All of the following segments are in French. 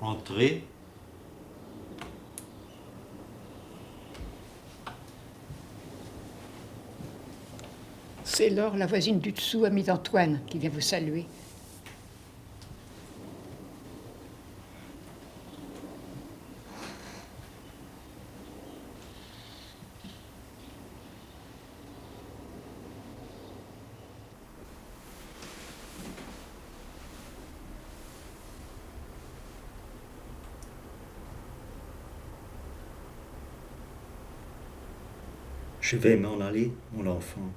Entrez. C'est Laure, la voisine du dessous, amie d'Antoine, qui vient vous saluer. Je vais m'en aller, mon enfant.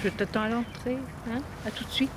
Je t'attends à l'entrée, hein? À tout de suite.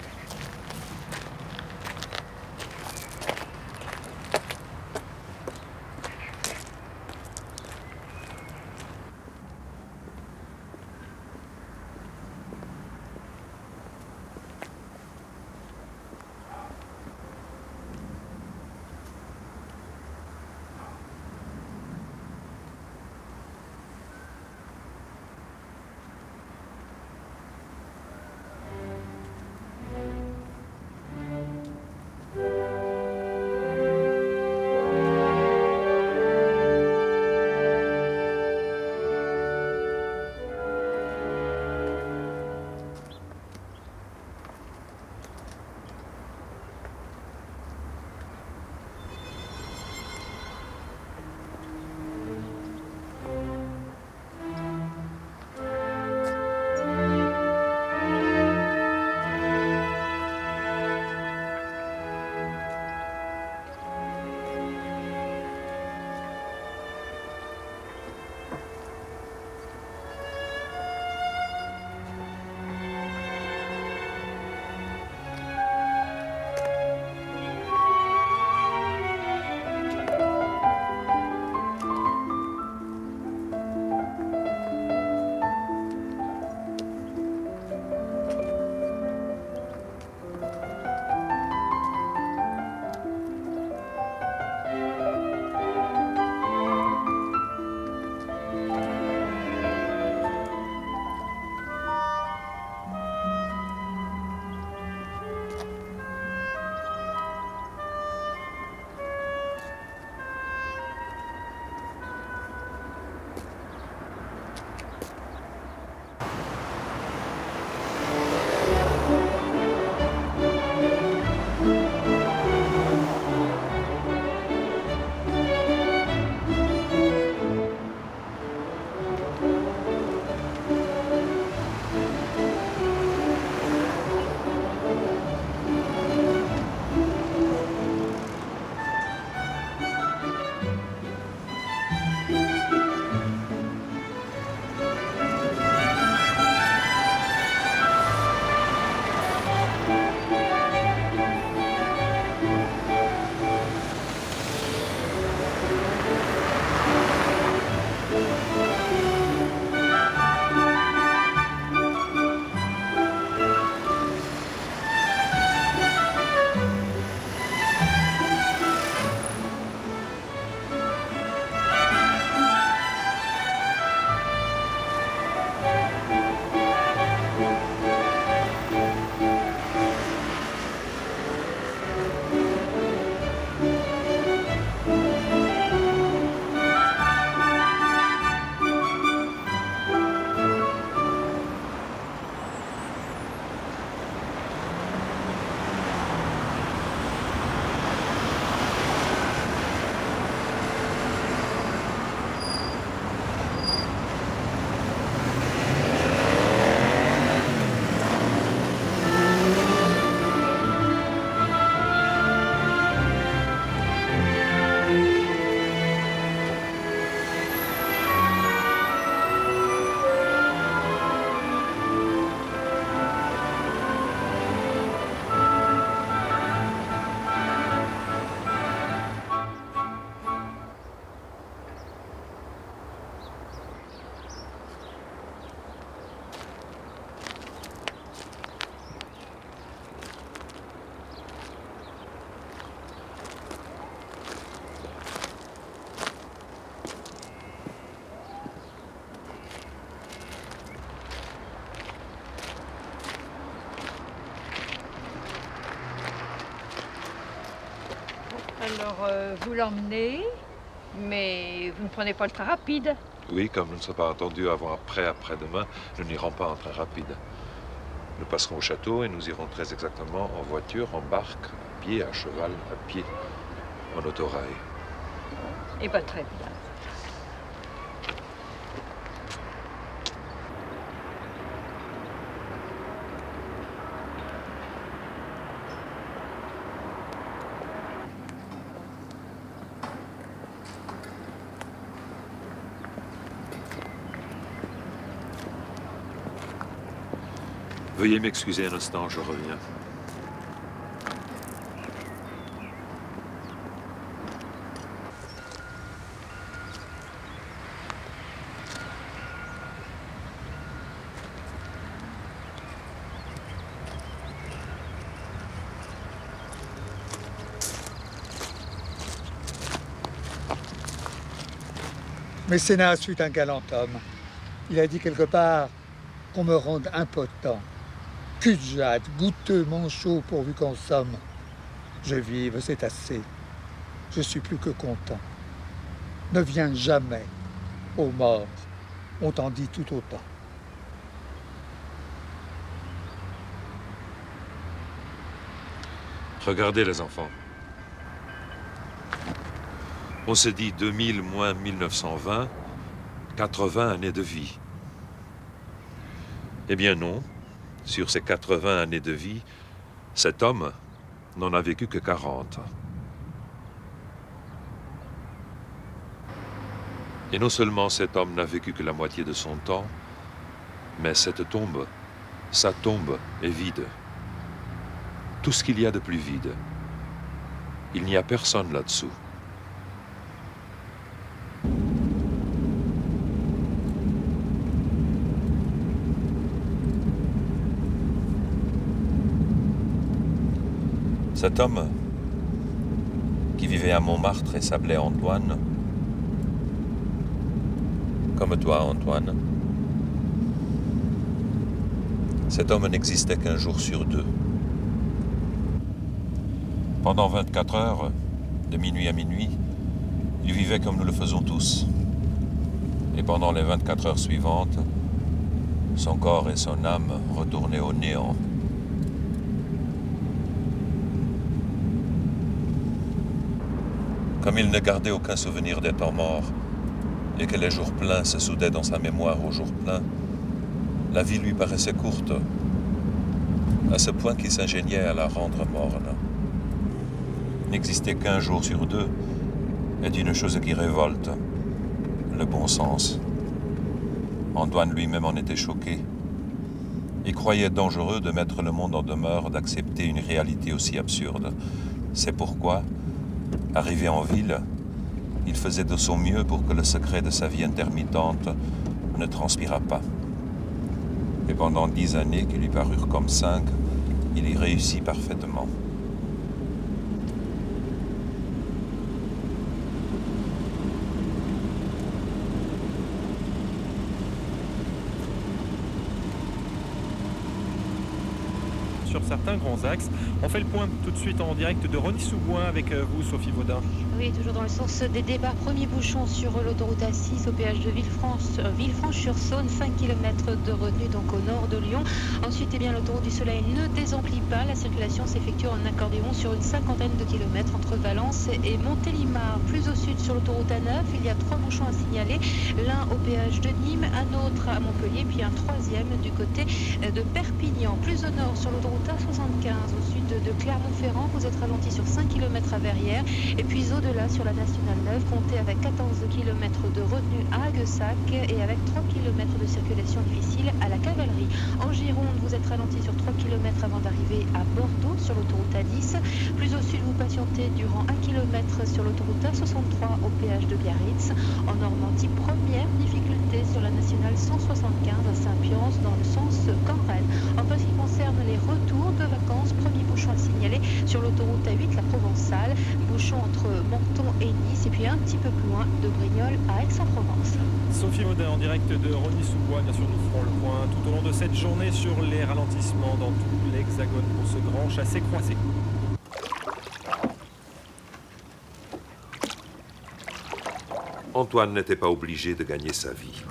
Alors, vous l'emmenez, mais vous ne prenez pas le train rapide. Oui, comme nous ne sommes pas attendus avant après-demain, nous n'irons pas en train rapide. Nous passerons au château et nous irons très exactement en voiture, en barque, à pied, à cheval, à pied, en autorail. Eh bien, très bien. Veuillez m'excuser un instant, je reviens. Mécénas fut un galant homme. Il a dit quelque part qu'on me rende impotent. Cul de jade, goûteux, manchot, pourvu qu'on somme. Je vive, c'est assez. Je suis plus que content. Ne viens jamais, ô mort, on t'en dit tout autant. Regardez les enfants. On se dit 2000 moins 1920, 80 années de vie. Eh bien non, sur ces 80 années de vie, cet homme n'en a vécu que 40. Et non seulement cet homme n'a vécu que la moitié de son temps, mais cette tombe, sa tombe est vide. Tout ce qu'il y a de plus vide. Il n'y a personne là-dessous. Cet homme, qui vivait à Montmartre et s'appelait Antoine, comme toi, Antoine, cet homme n'existait qu'un jour sur deux. Pendant 24 heures, de minuit à minuit, il vivait comme nous le faisons tous. Et pendant les 24 heures suivantes, son corps et son âme retournaient au néant. Comme il ne gardait aucun souvenir des temps morts, et que les jours pleins se soudaient dans sa mémoire aux jours pleins, la vie lui paraissait courte, à ce point qu'il s'ingéniait à la rendre morne. N'exister qu'un jour sur deux est une chose qui révolte, le bon sens. Antoine lui-même en était choqué, et croyait dangereux de mettre le monde en demeure d'accepter une réalité aussi absurde. C'est pourquoi, arrivé en ville, il faisait de son mieux pour que le secret de sa vie intermittente ne transpirât pas. Et pendant 10 années qui lui parurent comme 5, il y réussit parfaitement. Sur certains grands axes. On fait le point tout de suite en direct de Rosny-sous-Bois avec vous, Sophie Vaudin. Oui, toujours dans le sens des débats. Premier bouchon sur l'autoroute A6 au péage de Villefranche-sur-Saône, 5 km de retenue donc au nord de Lyon. Ensuite, eh bien, l'autoroute du Soleil ne désemplit pas. La circulation s'effectue en accordéon sur une cinquantaine de kilomètres entre Valence et Montélimar. Plus au sud sur l'autoroute A9, il y a 3 bouchons à signaler. L'un au péage de Nîmes, un autre à Montpellier, puis un troisième du côté de Perpignan. Plus au nord sur l'autoroute A75 au sud de Clermont-Ferrand, vous êtes ralenti sur 5 km à Verrières. Et puis au-delà sur la Nationale 9, comptez avec 14 km de retenue à Aguessac et avec 3 km de circulation difficile à la Cavalerie. En Gironde, vous êtes ralenti sur 3 km avant d'arriver à Bordeaux sur l'autoroute A10. Plus au sud, vous patientez durant 1 km sur l'autoroute A63 au péage de Biarritz. En Normandie, première difficulté sur la Nationale 175 à Saint-Pience dans le sens Caen-Rennes. En ce qui concerne les retours de vacances, premier bouchon à signaler sur l'autoroute A8, la Provençale, bouchon entre Menton et Nice, et puis un petit peu plus loin de Brignoles à Aix-en-Provence. Sophie Vaudin en direct de Rosny-sous-Bois. Bien sûr, nous ferons le point tout au long de cette journée sur les ralentissements dans tout l'Hexagone pour ce grand chassé-croisé. Antoine n'était pas obligé de gagner sa vie.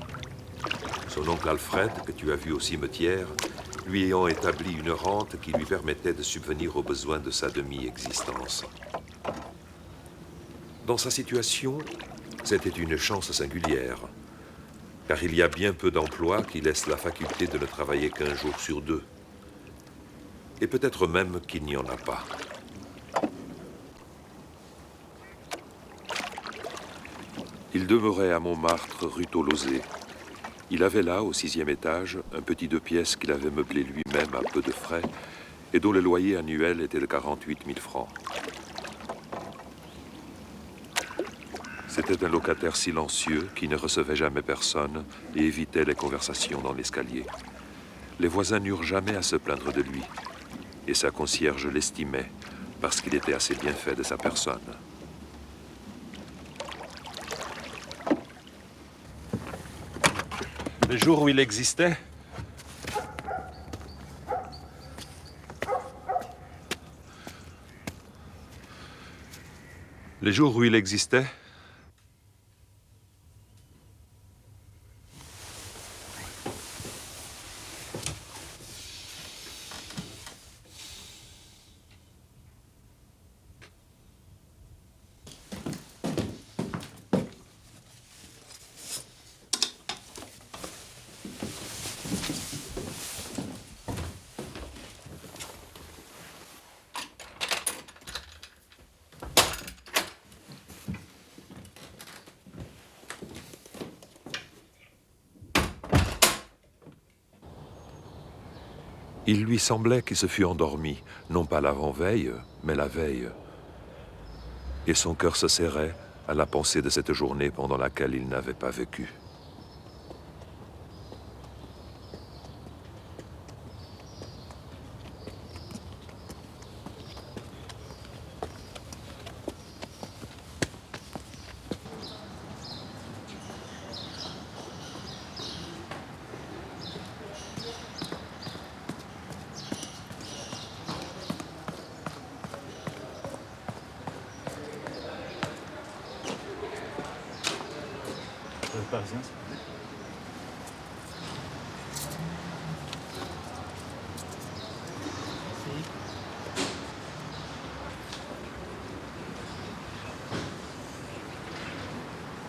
Son oncle Alfred, que tu as vu au cimetière, lui ayant établi une rente qui lui permettait de subvenir aux besoins de sa demi-existence. Dans sa situation, c'était une chance singulière, car il y a bien peu d'emplois qui laissent la faculté de ne travailler qu'un jour sur deux. Et peut-être même qu'il n'y en a pas. Il demeurait à Montmartre, rue Tolosé, Il avait là, au 6e étage, un petit 2 pièces qu'il avait meublé lui-même à peu de frais et dont le loyer annuel était de 48 000 francs. C'était un locataire silencieux qui ne recevait jamais personne et évitait les conversations dans l'escalier. Les voisins n'eurent jamais à se plaindre de lui et sa concierge l'estimait parce qu'il était assez bien fait de sa personne. Les jours où il existait, il lui semblait qu'il se fût endormi, non pas l'avant-veille, mais la veille. Et son cœur se serrait à la pensée de cette journée pendant laquelle il n'avait pas vécu. Parisien, s'il vous plaît.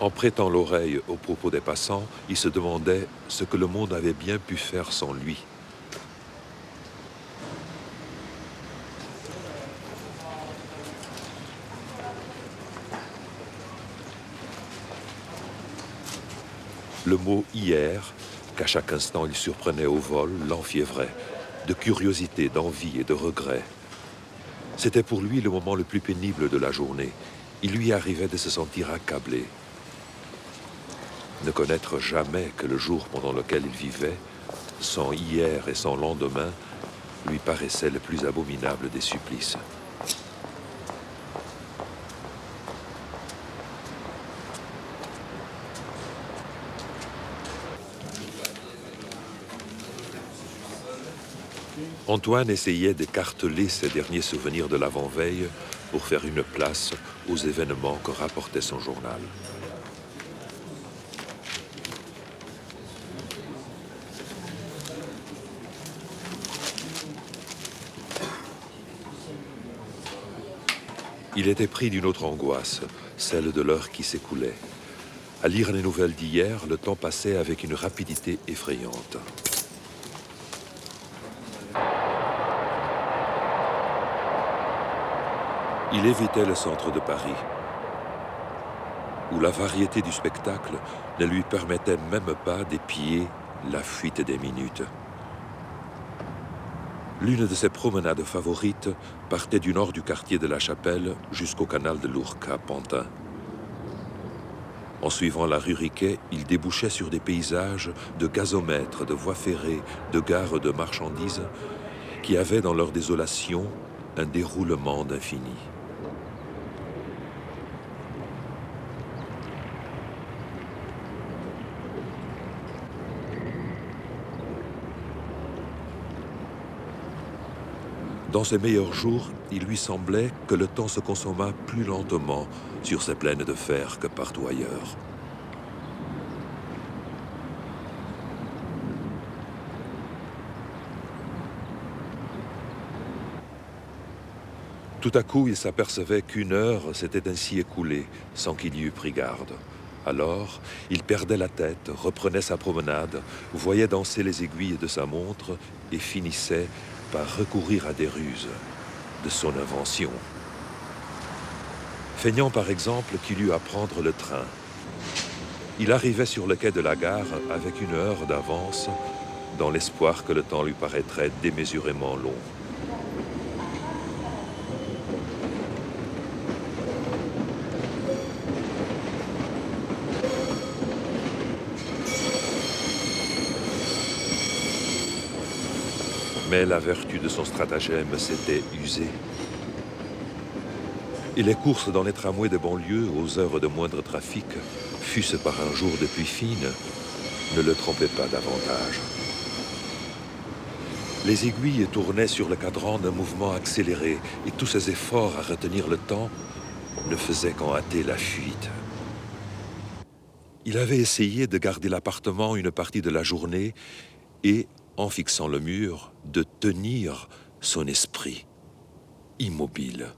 En prêtant l'oreille aux propos des passants, il se demandait ce que le monde avait bien pu faire sans lui. Le mot « hier », qu'à chaque instant il surprenait au vol, l'enfiévrait, de curiosité, d'envie et de regret. C'était pour lui le moment le plus pénible de la journée. Il lui arrivait de se sentir accablé. Ne connaître jamais que le jour pendant lequel il vivait, sans hier et sans lendemain, lui paraissait le plus abominable des supplices. Antoine essayait d'écarteler ses derniers souvenirs de l'avant-veille pour faire une place aux événements que rapportait son journal. Il était pris d'une autre angoisse, celle de l'heure qui s'écoulait. À lire les nouvelles d'hier, le temps passait avec une rapidité effrayante. Il évitait le centre de Paris, où la variété du spectacle ne lui permettait même pas d'épier la fuite des minutes. L'une de ses promenades favorites partait du nord du quartier de la Chapelle jusqu'au canal de l'Ourcq à Pantin. En suivant la rue Riquet, il débouchait sur des paysages de gazomètres, de voies ferrées, de gares de marchandises qui avaient dans leur désolation un déroulement d'infini. Dans ses meilleurs jours, il lui semblait que le temps se consommât plus lentement sur ces plaines de fer que partout ailleurs. Tout à coup, il s'apercevait qu'une heure s'était ainsi écoulée sans qu'il y eût pris garde. Alors, il perdait la tête, reprenait sa promenade, voyait danser les aiguilles de sa montre et finissait par recourir à des ruses de son invention. Feignant par exemple qu'il eut à prendre le train. Il arrivait sur le quai de la gare avec une heure d'avance, dans l'espoir que le temps lui paraîtrait démesurément long. Mais la vertu de son stratagème s'était usée. Et les courses dans les tramways de banlieue aux heures de moindre trafic, fût-ce par un jour de pluie fine, ne le trompaient pas davantage. Les aiguilles tournaient sur le cadran d'un mouvement accéléré, et tous ses efforts à retenir le temps ne faisaient qu'en hâter la fuite. Il avait essayé de garder l'appartement une partie de la journée et, en fixant le mur, de tenir son esprit immobile.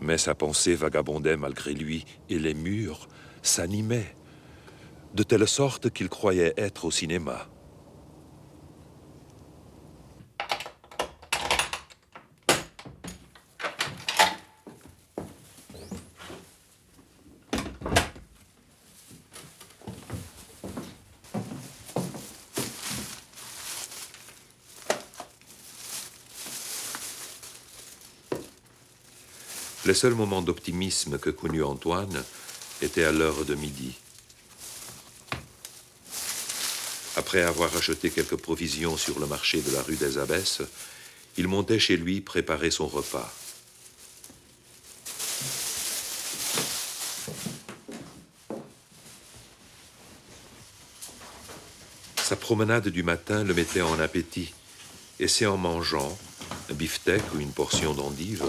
Mais sa pensée vagabondait malgré lui, et les murs s'animaient, de telle sorte qu'il croyait être au cinéma. Les seuls moments d'optimisme que connut Antoine étaient à l'heure de midi. Après avoir acheté quelques provisions sur le marché de la rue des Abbesses, il montait chez lui préparer son repas. Sa promenade du matin le mettait en appétit, et c'est en mangeant un beefsteak ou une portion d'endive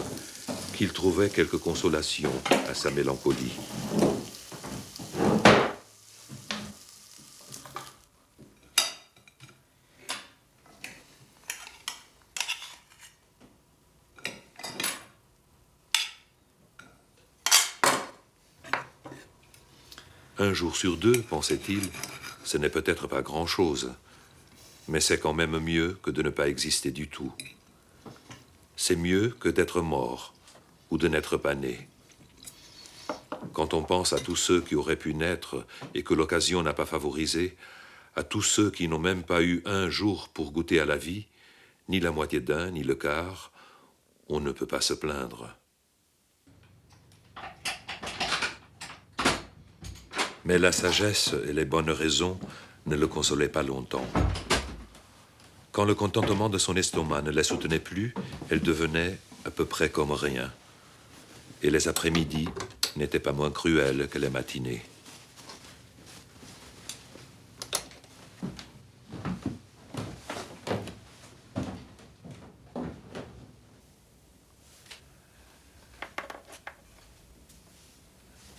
qu'il trouvait quelque consolation à sa mélancolie. Un jour sur deux, pensait-il, ce n'est peut-être pas grand-chose, mais c'est quand même mieux que de ne pas exister du tout. C'est mieux que d'être mort ou de n'être pas né. Quand on pense à tous ceux qui auraient pu naître et que l'occasion n'a pas favorisé, à tous ceux qui n'ont même pas eu un jour pour goûter à la vie, ni la moitié d'un, ni le quart, on ne peut pas se plaindre. Mais la sagesse et les bonnes raisons ne le consolaient pas longtemps. Quand le contentement de son estomac ne la soutenait plus, elle devenait à peu près comme rien. Et les après-midi n'étaient pas moins cruels que les matinées.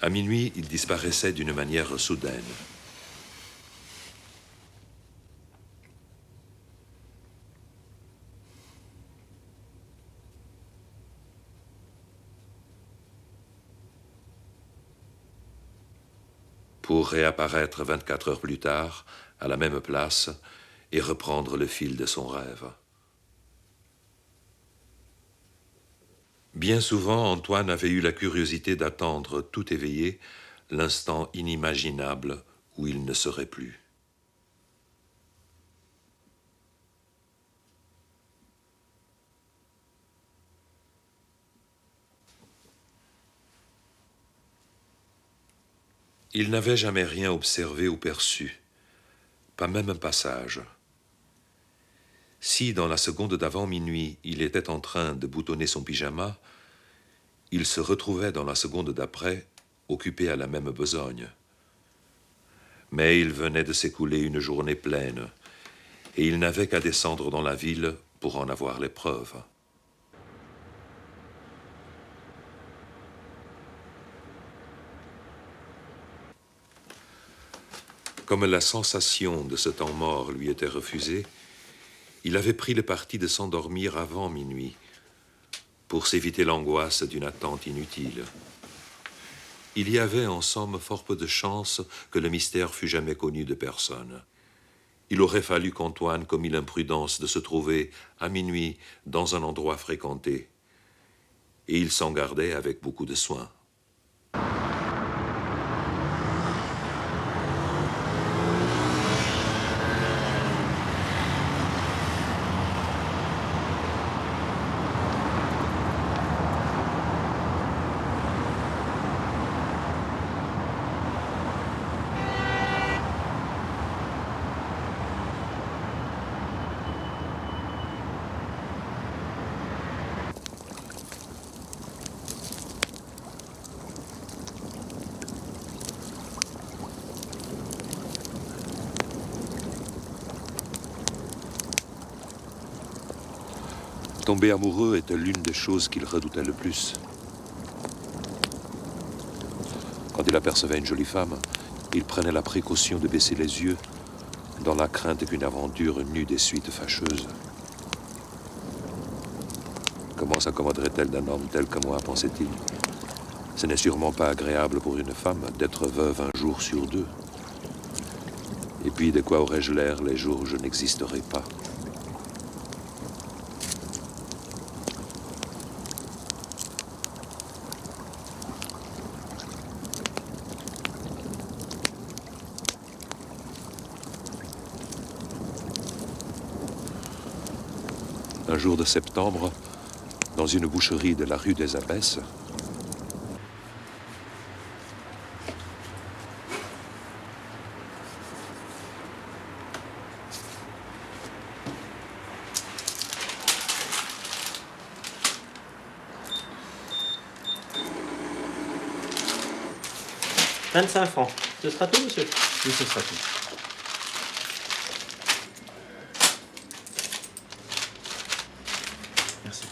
À minuit, il disparaissait d'une manière soudaine. Pour réapparaître 24 heures plus tard, à la même place, et reprendre le fil de son rêve. Bien souvent, Antoine avait eu la curiosité d'attendre, tout éveillé, l'instant inimaginable où il ne serait plus. Il n'avait jamais rien observé ou perçu, pas même un passage. Si, dans la seconde d'avant minuit, il était en train de boutonner son pyjama, il se retrouvait dans la seconde d'après, occupé à la même besogne. Mais il venait de s'écouler une journée pleine, et il n'avait qu'à descendre dans la ville pour en avoir les preuves. Comme la sensation de ce temps mort lui était refusée, il avait pris le parti de s'endormir avant minuit, pour s'éviter l'angoisse d'une attente inutile. Il y avait en somme fort peu de chances que le mystère fût jamais connu de personne. Il aurait fallu qu'Antoine commît l'imprudence de se trouver à minuit dans un endroit fréquenté. Et il s'en gardait avec beaucoup de soin. Tomber amoureux était l'une des choses qu'il redoutait le plus. Quand il apercevait une jolie femme, il prenait la précaution de baisser les yeux, dans la crainte qu'une aventure n'eût des suites fâcheuses. Comment s'accommoderait-elle d'un homme tel que moi, pensait-il? Ce n'est sûrement pas agréable pour une femme d'être veuve un jour sur deux. Et puis, de quoi aurais-je l'air les jours où je n'existerai pas? Un jour de septembre, dans une boucherie de la rue des Abbesses, « 25 francs. Ce sera tout, monsieur? Oui, ce sera tout. Merci.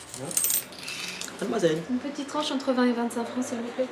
Mademoiselle. Une petite tranche entre 20 et 25 francs, s'il vous plaît.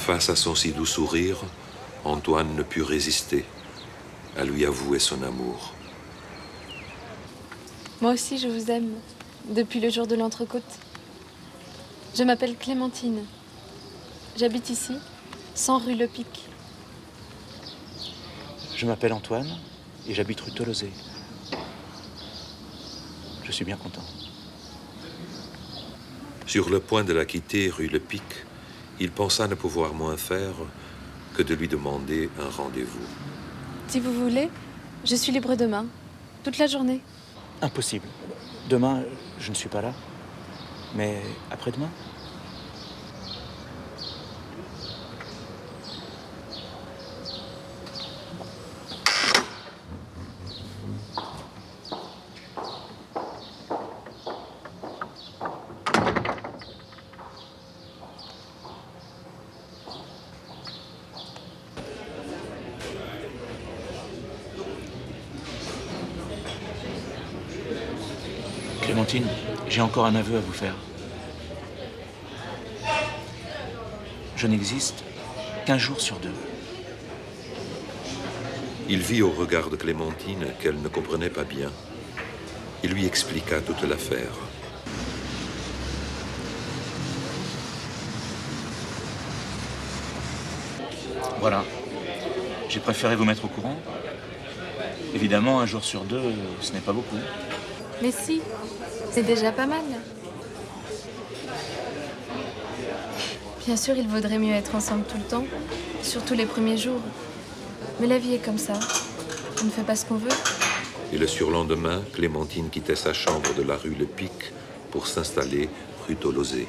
Face à son si doux sourire, Antoine ne put résister à lui avouer son amour. Moi aussi, je vous aime, depuis le jour de l'entrecôte. Je m'appelle Clémentine. J'habite ici, 100 rue Le Pic. Je m'appelle Antoine et j'habite rue Tolosé. Je suis bien content. Sur le point de la quitter rue Le Pic, il pensa ne pouvoir moins faire que de lui demander un rendez-vous. Si vous voulez, je suis libre demain, toute la journée. Impossible. Demain, je ne suis pas là. Mais après-demain? Clémentine, j'ai encore un aveu à vous faire. Je n'existe qu'un jour sur 2. Il vit au regard de Clémentine qu'elle ne comprenait pas bien. Il lui expliqua toute l'affaire. Voilà. J'ai préféré vous mettre au courant. Évidemment, un jour sur 2, ce n'est pas beaucoup. Mais si, c'est déjà pas mal. Bien sûr, il vaudrait mieux être ensemble tout le temps, surtout les premiers jours. Mais la vie est comme ça. On ne fait pas ce qu'on veut. Et le surlendemain, Clémentine quittait sa chambre de la rue Le Pic pour s'installer rue Tolosé.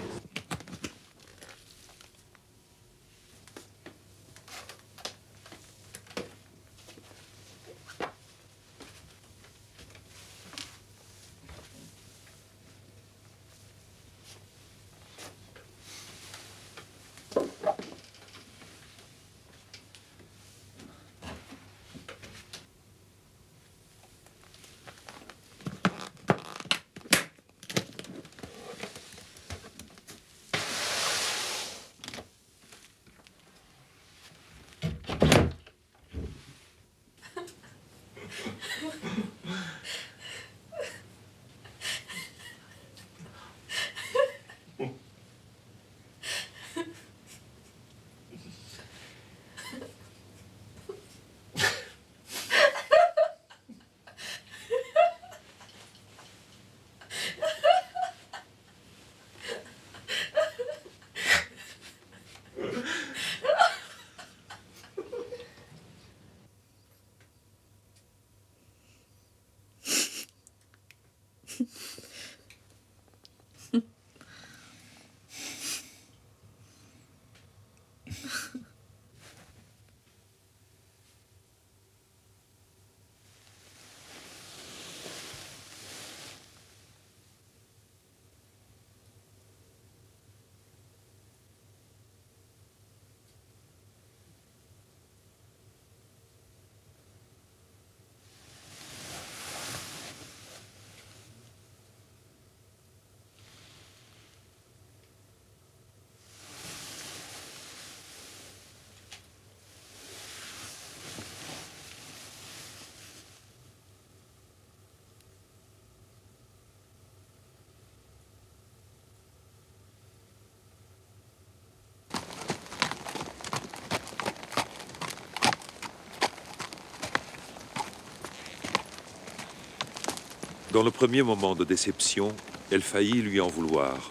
Dans le premier moment de déception, elle faillit lui en vouloir,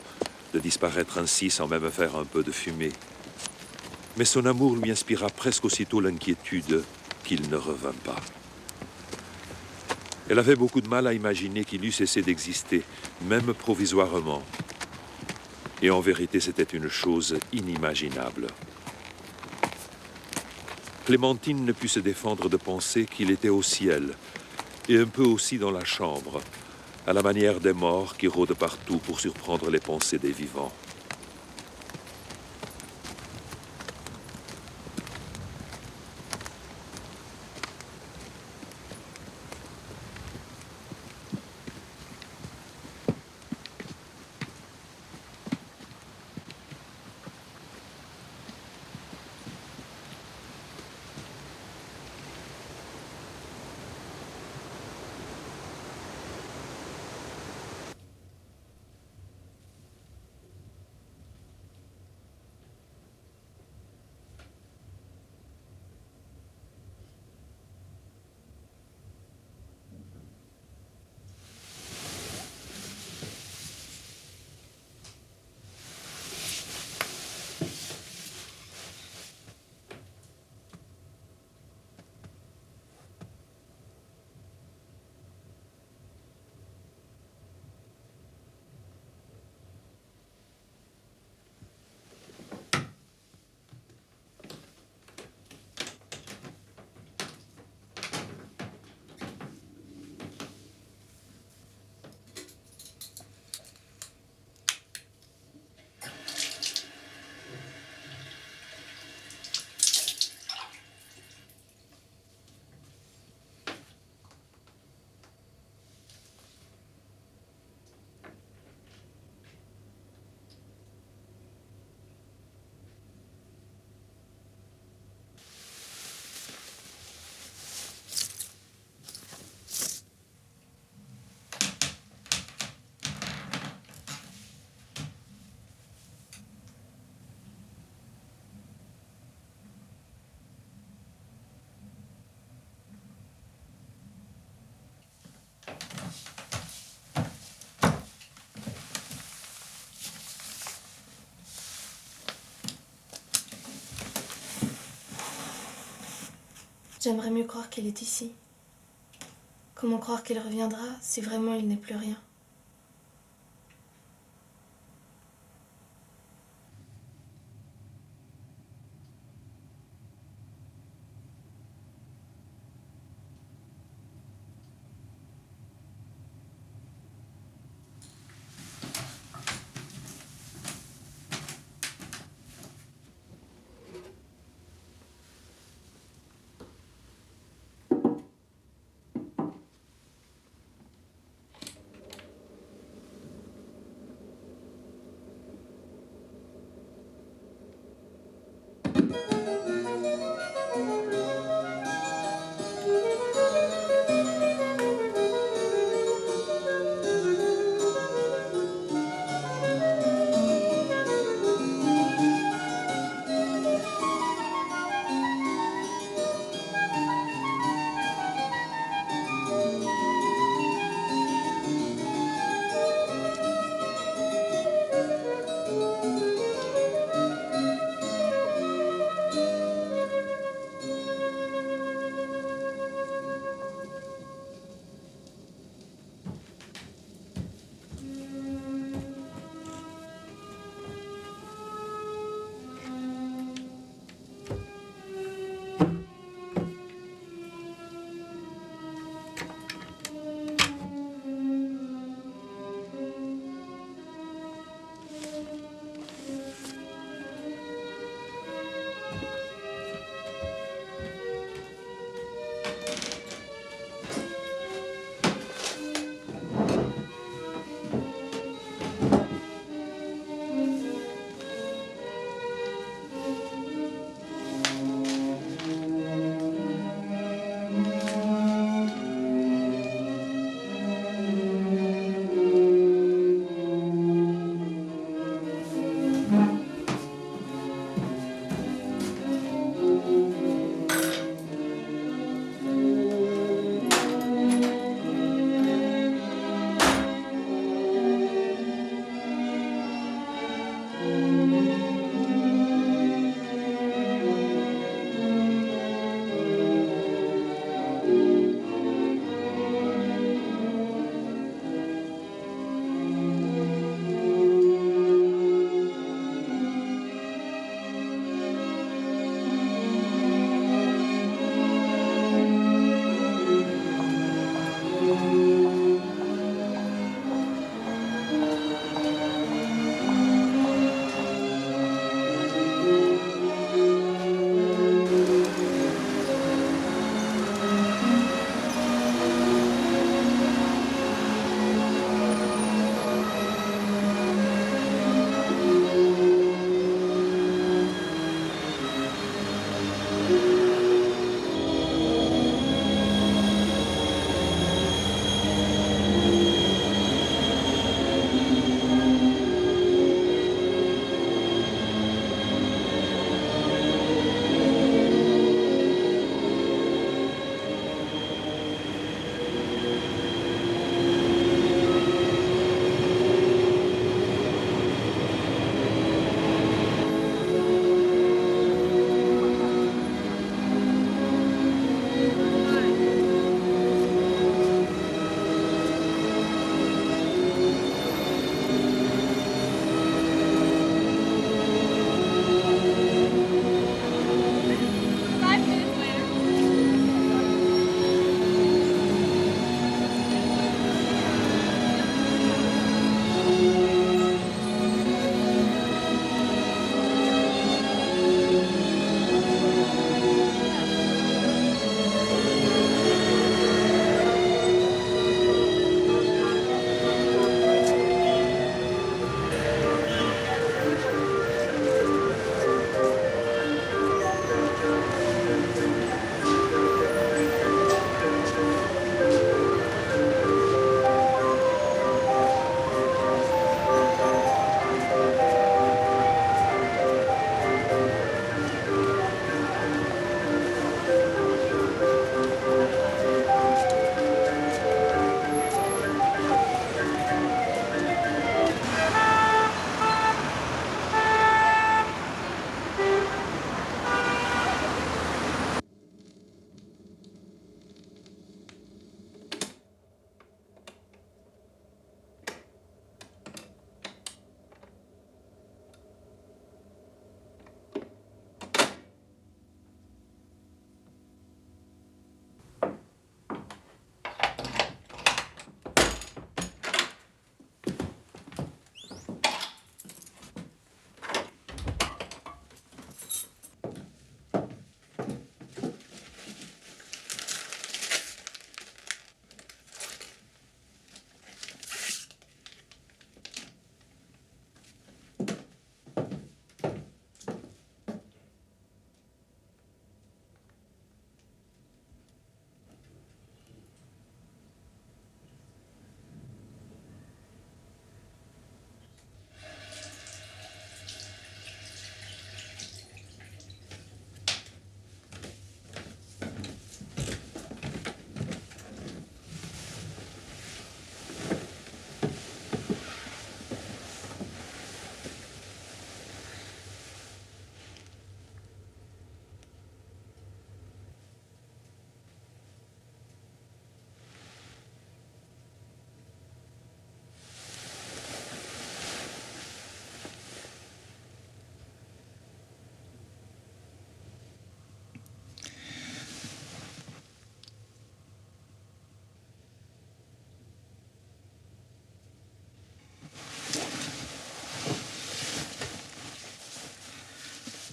de disparaître ainsi sans même faire un peu de fumée. Mais son amour lui inspira presque aussitôt l'inquiétude qu'il ne revint pas. Elle avait beaucoup de mal à imaginer qu'il eût cessé d'exister, même provisoirement. Et en vérité, c'était une chose inimaginable. Clémentine ne put se défendre de penser qu'il était au ciel, et un peu aussi dans la chambre, à la manière des morts qui rôdent partout pour surprendre les pensées des vivants. J'aimerais mieux croire qu'il est ici. Comment croire qu'il reviendra si vraiment il n'est plus rien?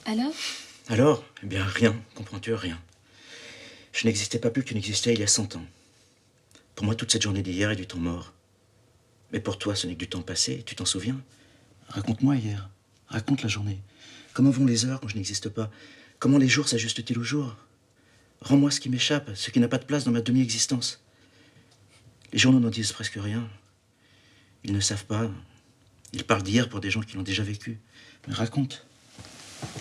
Alors? Alors? Eh bien, rien. Comprends-tu? Rien. Je n'existais pas plus que tu n'existais il y a 100 ans. Pour moi, toute cette journée d'hier est du temps mort. Mais pour toi, ce n'est que du temps passé. Tu t'en souviens? Raconte-moi hier. Raconte la journée. Comment vont les heures quand je n'existe pas? Comment les jours s'ajustent-ils aux jours? Rends-moi ce qui m'échappe, ce qui n'a pas de place dans ma demi-existence. Les journaux n'en disent presque rien. Ils ne savent pas. Ils parlent d'hier pour des gens qui l'ont déjà vécu. Mais raconte.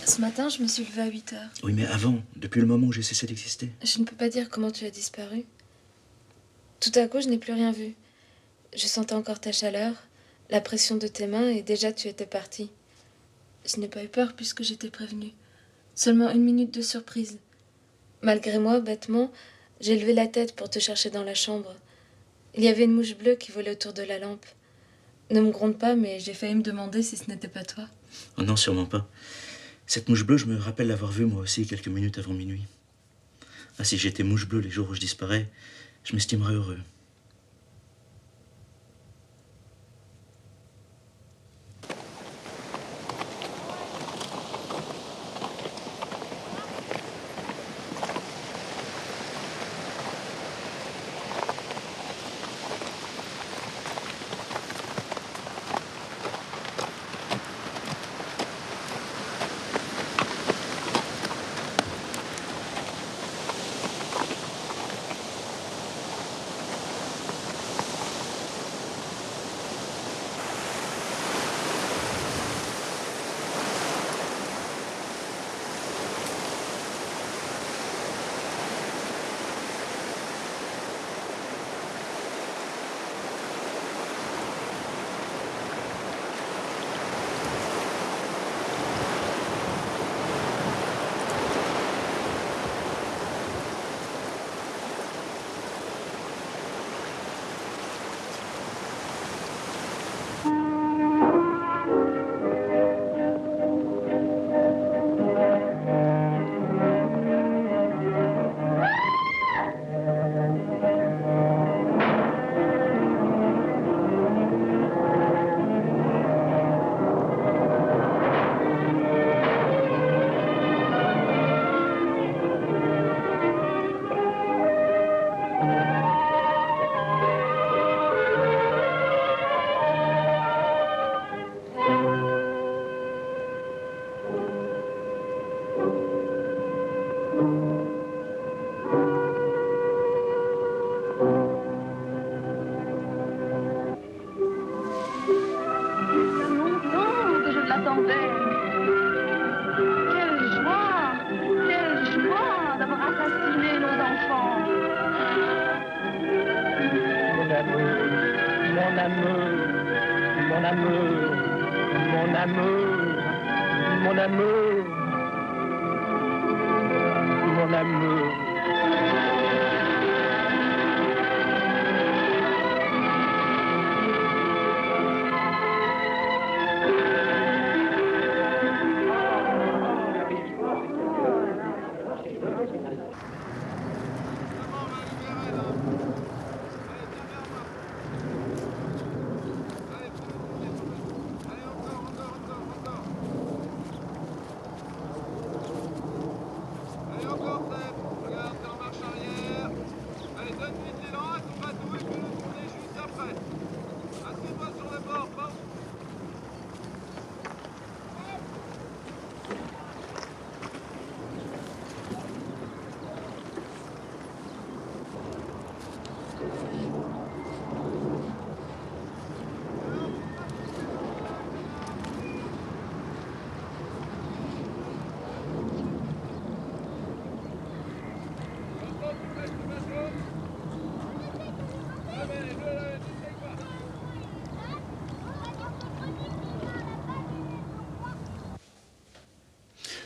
Ce matin, je me suis levée à 8 heures. Oui, mais avant, depuis le moment où j'ai cessé d'exister. Je ne peux pas dire comment tu as disparu. Tout à coup, je n'ai plus rien vu. Je sentais encore ta chaleur, la pression de tes mains, et déjà tu étais parti. Je n'ai pas eu peur puisque j'étais prévenue. Seulement 1 minute de surprise. Malgré moi, bêtement, j'ai levé la tête pour te chercher dans la chambre. Il y avait une mouche bleue qui volait autour de la lampe. Ne me gronde pas, mais j'ai failli me demander si ce n'était pas toi. Oh non, sûrement pas. Cette mouche bleue, je me rappelle l'avoir vue moi aussi quelques minutes avant minuit. Ah, si j'étais mouche bleue les jours où je disparais, je m'estimerais heureux.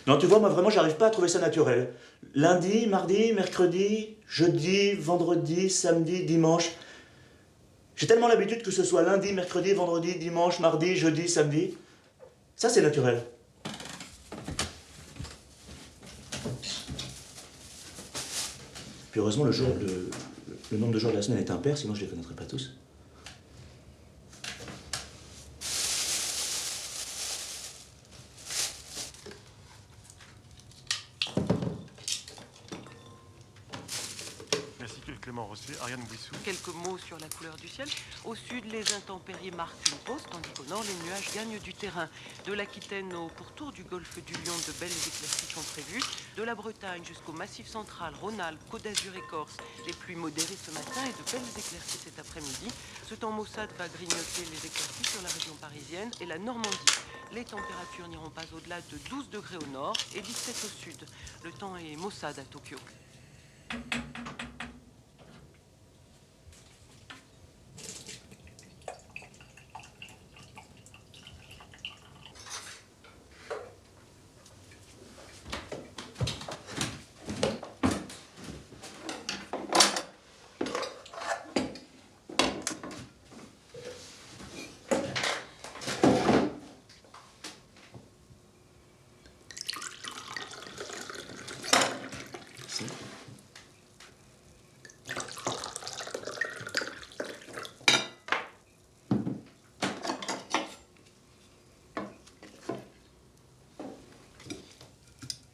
Non, tu vois, moi vraiment, j'arrive pas à trouver ça naturel. Lundi, mardi, mercredi, jeudi, vendredi, samedi, dimanche. J'ai tellement l'habitude que ce soit lundi, mercredi, vendredi, dimanche, mardi, jeudi, samedi. Ça, c'est naturel. Puis heureusement, le nombre de jours de la semaine est impair, sinon je les connaîtrais pas tous. Clément Rosset, Ariane Bouissou. Quelques mots sur la couleur du ciel. Au sud, les intempéries marquent une pause, tandis qu'au nord, les nuages gagnent du terrain. De l'Aquitaine au pourtour du golfe du Lion, de belles éclaircies sont prévues. De la Bretagne jusqu'au Massif central, Rhône-Alpes, Côte d'Azur et Corse, les pluies modérées ce matin et de belles éclaircies cet après-midi. Ce temps maussade va grignoter les éclaircies sur la région parisienne et la Normandie. Les températures n'iront pas au-delà de 12 degrés au nord et 17 au sud. Le temps est maussade à Tokyo.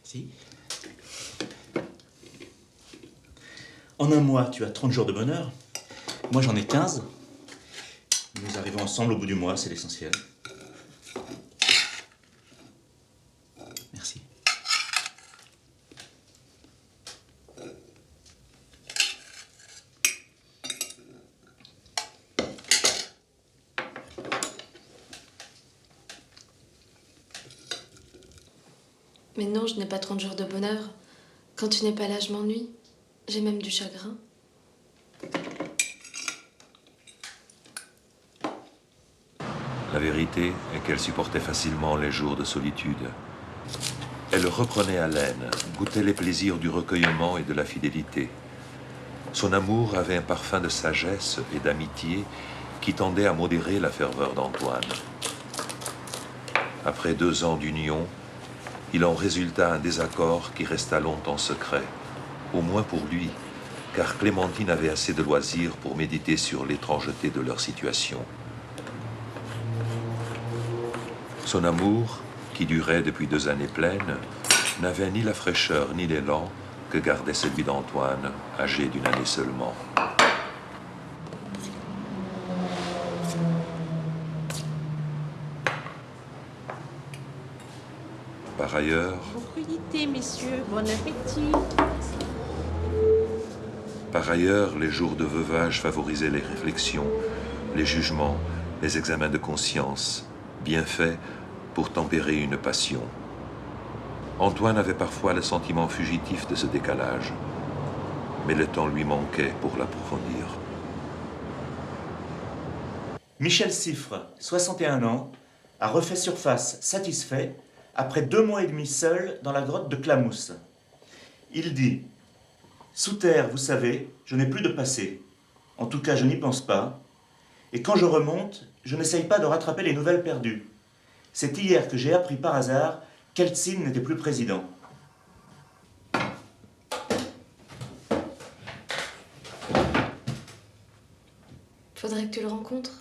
Si. En un mois, tu as 30 jours de bonheur. Moi, j'en ai 15. Nous arrivons ensemble au bout du mois, c'est l'essentiel. Merci. Mais non, je n'ai pas 30 jours de bonheur. Quand tu n'es pas là, je m'ennuie. J'ai même du chagrin. La vérité est qu'elle supportait facilement les jours de solitude. Elle reprenait haleine, goûtait les plaisirs du recueillement et de la fidélité. Son amour avait un parfum de sagesse et d'amitié qui tendait à modérer la ferveur d'Antoine. Après 2 ans d'union, il en résulta un désaccord qui resta longtemps secret, au moins pour lui, car Clémentine avait assez de loisirs pour méditer sur l'étrangeté de leur situation. Son amour, qui durait depuis 2 années pleines, n'avait ni la fraîcheur ni l'élan que gardait celui d'Antoine, âgé d'1 année seulement. Par ailleurs, messieurs, bon appétit. Par ailleurs, les jours de veuvage favorisaient les réflexions, les jugements, les examens de conscience, bien faits pour tempérer une passion. Antoine avait parfois le sentiment fugitif de ce décalage, mais le temps lui manquait pour l'approfondir. Michel Siffre, 61 ans, a refait surface satisfait après 2 mois et demi seul dans la grotte de Clamousse. Il dit « Sous terre, vous savez, je n'ai plus de passé. En tout cas, je n'y pense pas. Et quand je remonte, je n'essaye pas de rattraper les nouvelles perdues. C'est hier que j'ai appris par hasard qu'Eltsine n'était plus président. » Faudrait que tu le rencontres.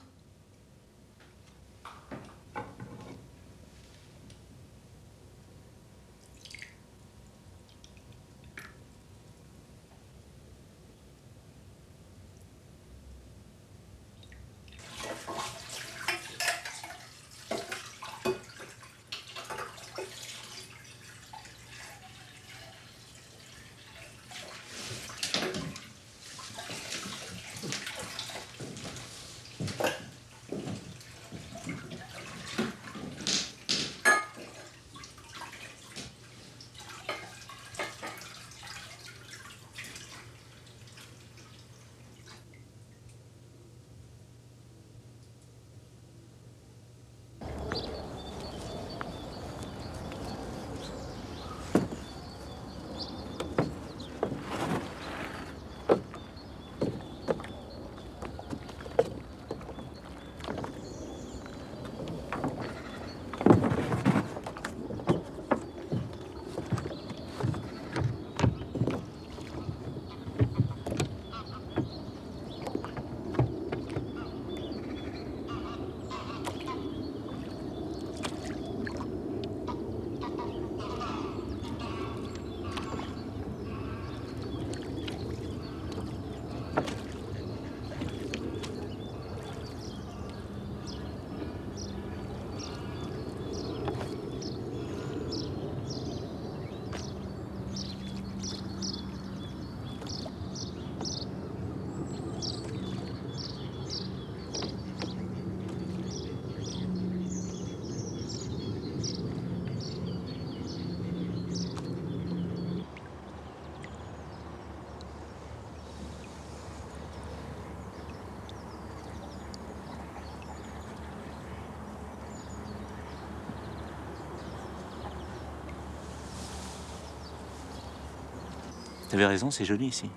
T'avais raison, c'est joli ici.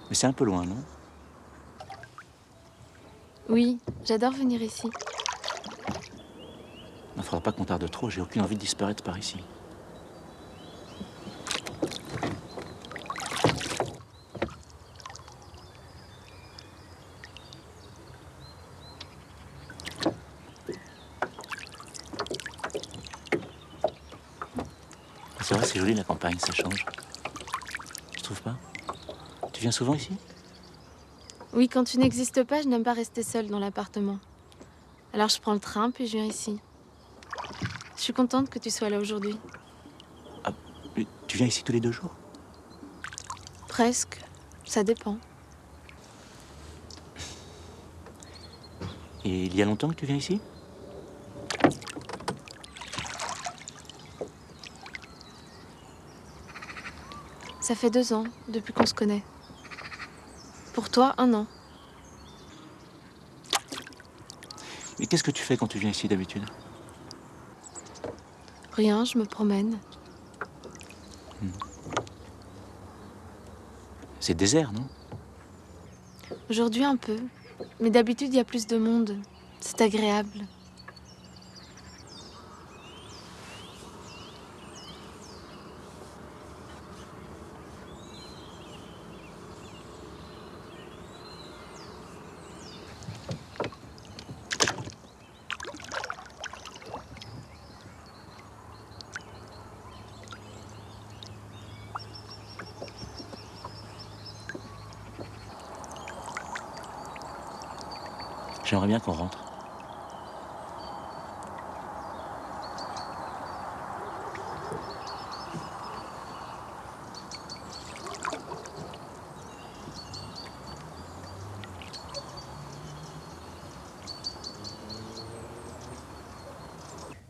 Mais c'est un peu loin, non? Oui, j'adore venir ici. Il ne faudra pas qu'on tarde trop, j'ai aucune envie de disparaître par ici. C'est vrai, c'est joli la campagne, ça change. Tu trouves pas? Tu viens souvent ici? Oui, quand tu n'existes pas, je n'aime pas rester seule dans l'appartement. Alors je prends le train, puis je viens ici. Je suis contente que tu sois là aujourd'hui. Ah, tu viens ici tous les 2 jours? Presque. Ça dépend. Et il y a longtemps que tu viens ici? Ça fait 2 ans, depuis qu'on se connaît. Pour toi, 1 an. Mais qu'est-ce que tu fais quand tu viens ici d'habitude? Rien, je me promène. C'est désert, non? Aujourd'hui un peu, mais d'habitude il y a plus de monde. C'est agréable. J'aimerais bien qu'on rentre.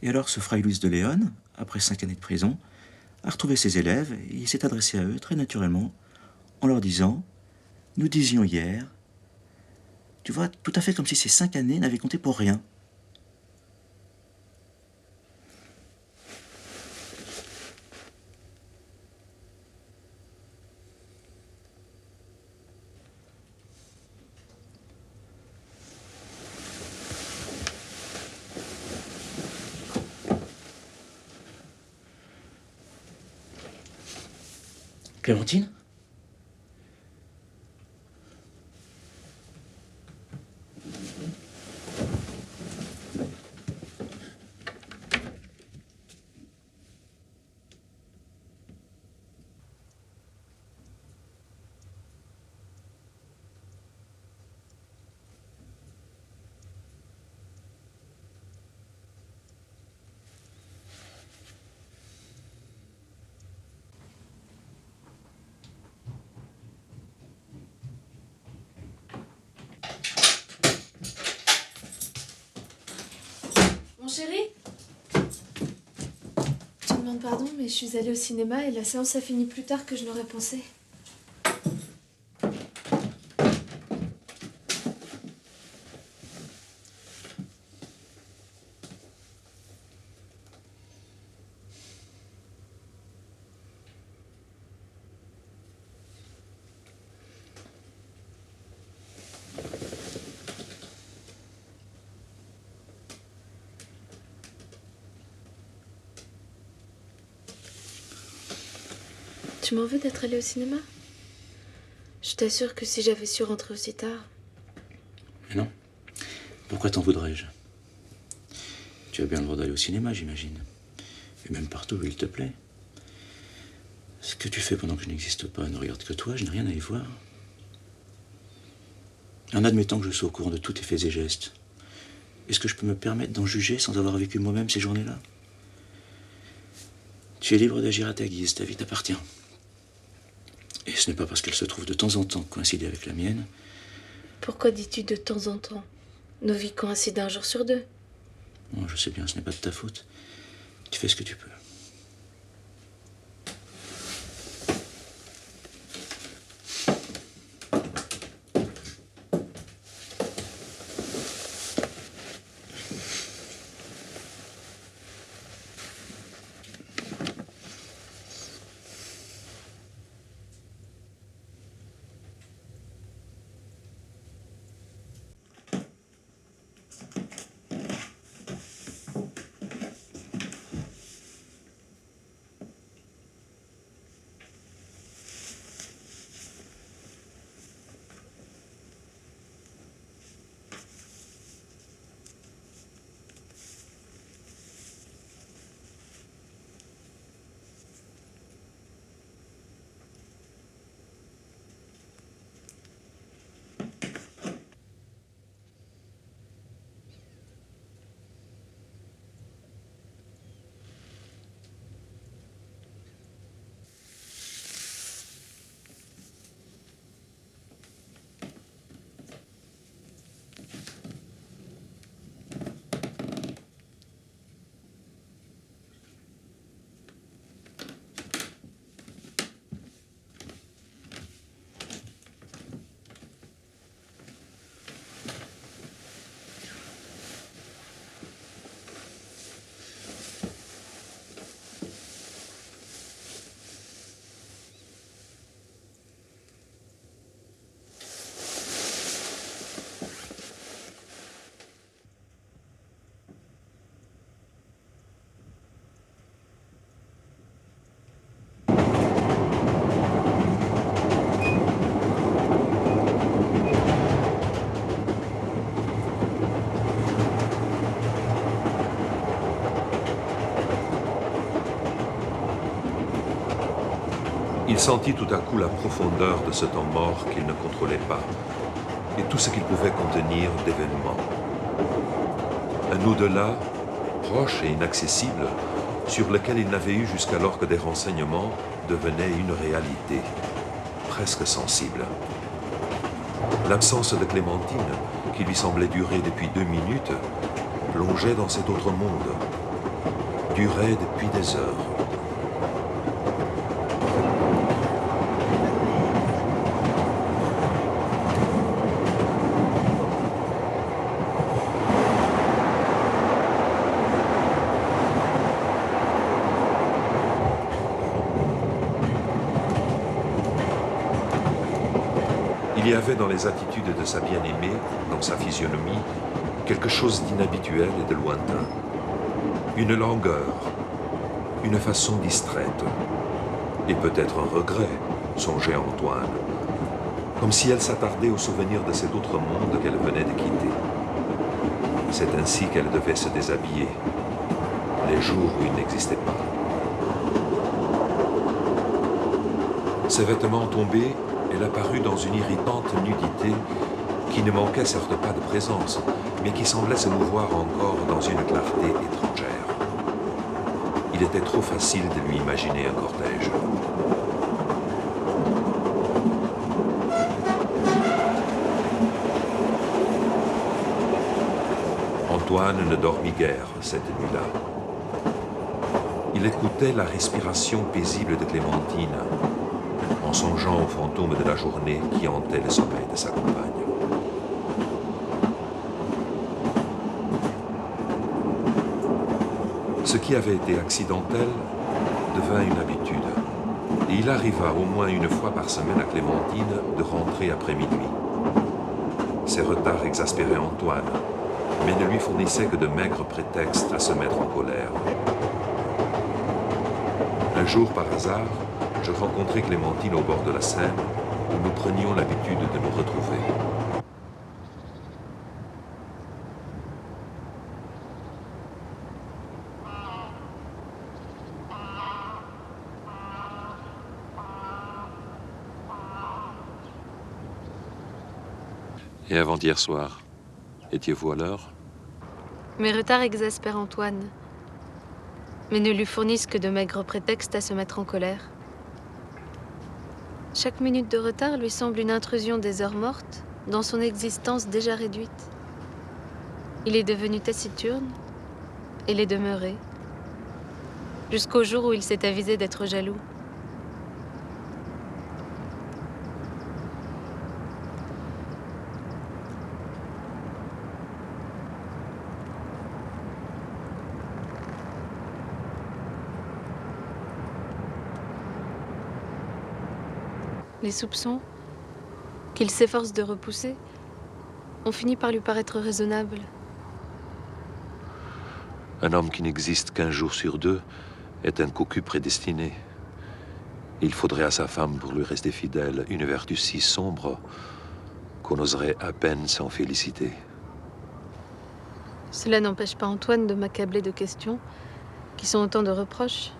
Et alors ce Fray Luis de León, après 5 années de prison, a retrouvé ses élèves et il s'est adressé à eux très naturellement en leur disant « Nous disions hier, tu vois, tout à fait comme si ces 5 années n'avaient compté pour rien. » Clémentine? Mon chéri, je te demande pardon, mais je suis allée au cinéma et la séance a fini plus tard que je l'aurais pensé. Tu m'en veux d'être allée au cinéma? Je t'assure que si j'avais su rentrer aussi tard... Mais non. Pourquoi t'en voudrais-je? Tu as bien le droit d'aller au cinéma, j'imagine. Et même partout où il te plaît. Ce que tu fais pendant que je n'existe pas ne regarde que toi, je n'ai rien à y voir. En admettant que je sois au courant de tous tes faits et gestes, est-ce que je peux me permettre d'en juger sans avoir vécu moi-même ces journées-là? Tu es libre d'agir à ta guise, ta vie t'appartient. Et ce n'est pas parce qu'elle se trouve de temps en temps coïncider avec la mienne. Pourquoi dis-tu de temps en temps? Nos vies coïncident 1 jour sur 2. Oh, je sais bien, ce n'est pas de ta faute. Tu fais ce que tu peux. Il sentit tout à coup la profondeur de ce temps mort qu'il ne contrôlait pas, et tout ce qu'il pouvait contenir d'événements. Un au-delà, proche et inaccessible, sur lequel il n'avait eu jusqu'alors que des renseignements, devenait une réalité, presque sensible. L'absence de Clémentine, qui lui semblait durer depuis 2 minutes, plongeait dans cet autre monde, durait depuis des heures. Il y avait dans les attitudes de sa bien-aimée, dans sa physionomie, quelque chose d'inhabituel et de lointain. Une langueur, une façon distraite, et peut-être un regret, songeait Antoine, comme si elle s'attardait au souvenir de cet autre monde qu'elle venait de quitter. C'est ainsi qu'elle devait se déshabiller, les jours où il n'existait pas. Ses vêtements tombés, elle apparut dans une irritante nudité qui ne manquait certes pas de présence, mais qui semblait se mouvoir encore dans une clarté étrangère. Il était trop facile de lui imaginer un cortège. Antoine ne dormit guère cette nuit-là. Il écoutait la respiration paisible de Clémentine, en songeant aux fantômes de la journée qui hantaient le sommeil de sa compagne. Ce qui avait été accidentel devint une habitude, et il arriva au moins une fois par semaine à Clémentine de rentrer après minuit. Ces retards exaspéraient Antoine, mais ne lui fournissaient que de maigres prétextes à se mettre en colère. Un jour, par hasard, je rencontrai Clémentine au bord de la Seine, où nous prenions l'habitude de nous retrouver. Et avant-hier soir, étiez-vous à l'heure? Mes retards exaspèrent Antoine, mais ne lui fournissent que de maigres prétextes à se mettre en colère. Chaque minute de retard lui semble une intrusion des heures mortes dans son existence déjà réduite. Il est devenu taciturne et l'est demeuré, jusqu'au jour où il s'est avisé d'être jaloux. Les soupçons, qu'il s'efforce de repousser, ont fini par lui paraître raisonnables. Un homme qui n'existe qu'un jour sur 2 est un cocu prédestiné. Il faudrait à sa femme, pour lui rester fidèle, une vertu si sombre qu'on oserait à peine s'en féliciter. Cela n'empêche pas Antoine de m'accabler de questions, qui sont autant de reproches.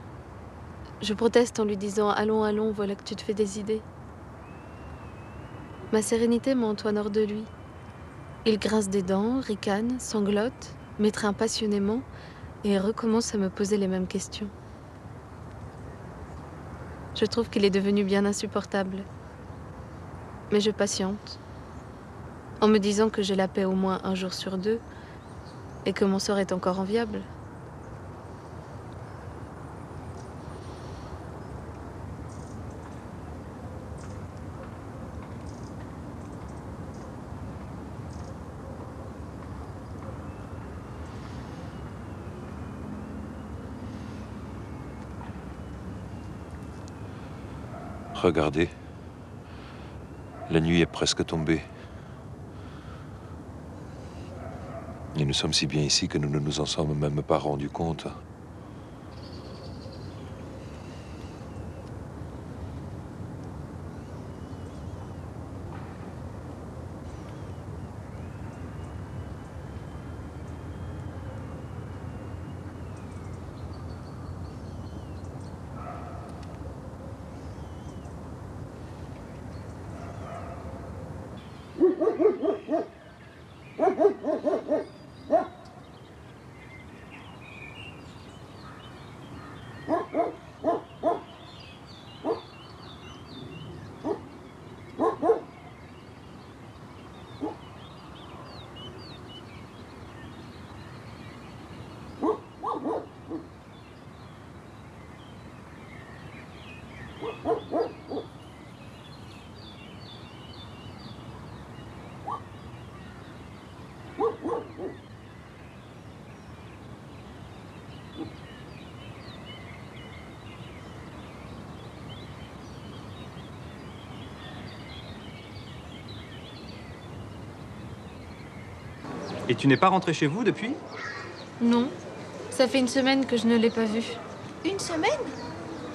Je proteste en lui disant « Allons, allons, voilà que tu te fais des idées ». Ma sérénité met Antoine hors de lui. Il grince des dents, ricane, sanglote, m'étreint passionnément et recommence à me poser les mêmes questions. Je trouve qu'il est devenu bien insupportable. Mais je patiente, en me disant que j'ai la paix au moins un jour sur 2 et que mon sort est encore enviable. Regardez, la nuit est presque tombée. Et nous sommes si bien ici que nous ne nous en sommes même pas rendus compte. Et tu n'es pas rentré chez vous depuis? Non. Ça fait une semaine que je ne l'ai pas vu. Une semaine?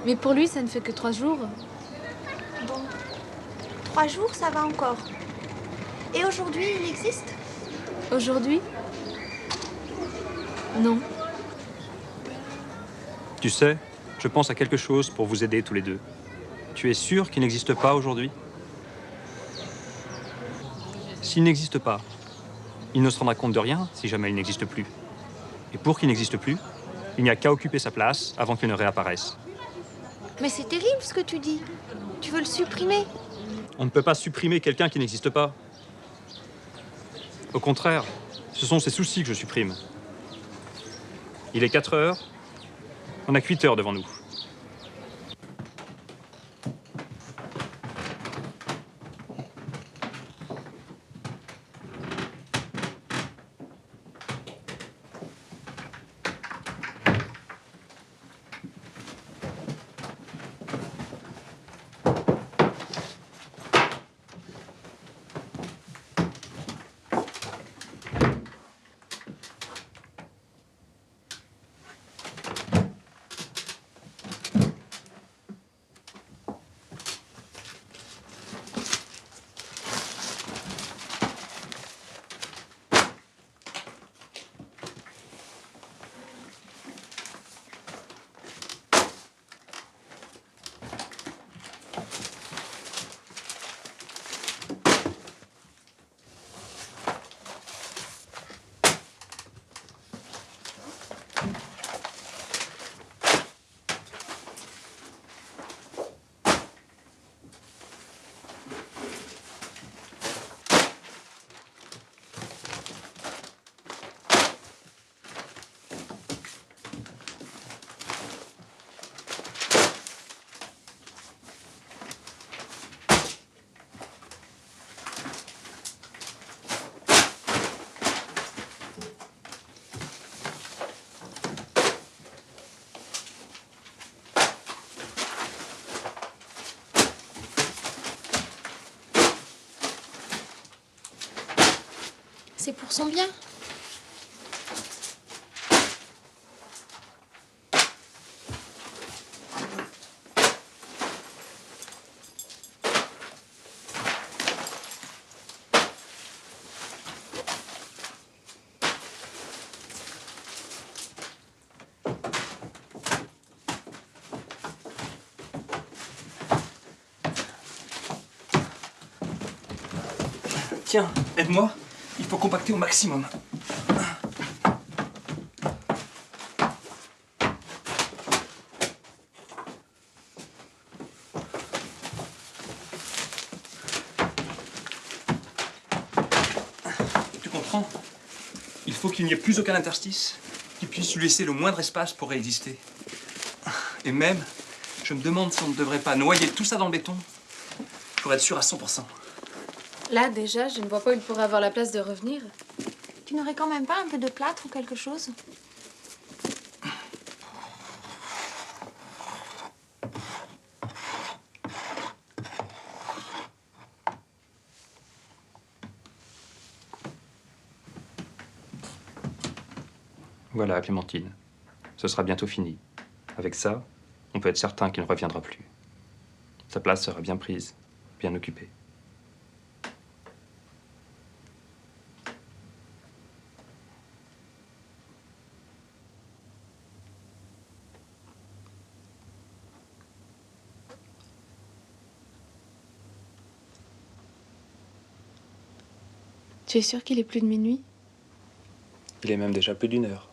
Mais pour lui, ça ne fait que 3 jours. Bon. 3 jours, ça va encore. Et aujourd'hui, il existe? Aujourd'hui? Non. Tu sais, je pense à quelque chose pour vous aider tous les deux. Tu es sûr qu'il n'existe pas aujourd'hui? S'il n'existe pas, il ne se rendra compte de rien si jamais il n'existe plus. Et pour qu'il n'existe plus, il n'y a qu'à occuper sa place avant qu'il ne réapparaisse. Mais c'est terrible ce que tu dis. Tu veux le supprimer? On ne peut pas supprimer quelqu'un qui n'existe pas. Au contraire, ce sont ses soucis que je supprime. Il est 4 heures, on n'a que 8 heures devant nous. C'est pour son bien. Tiens, aide-moi. Il faut compacter au maximum. Tu comprends? Il faut qu'il n'y ait plus aucun interstice qui puisse lui laisser le moindre espace pour réexister. Et même, je me demande si on ne devrait pas noyer tout ça dans le béton pour être sûr à 100%. Là, déjà, je ne vois pas où il pourrait avoir la place de revenir. Tu n'aurais quand même pas un peu de plâtre ou quelque chose? Voilà, Clémentine. Ce sera bientôt fini. Avec ça, on peut être certain qu'il ne reviendra plus. Sa place sera bien prise, bien occupée. Tu es sûr qu'il est plus de minuit? Il est même déjà plus d'1 heure.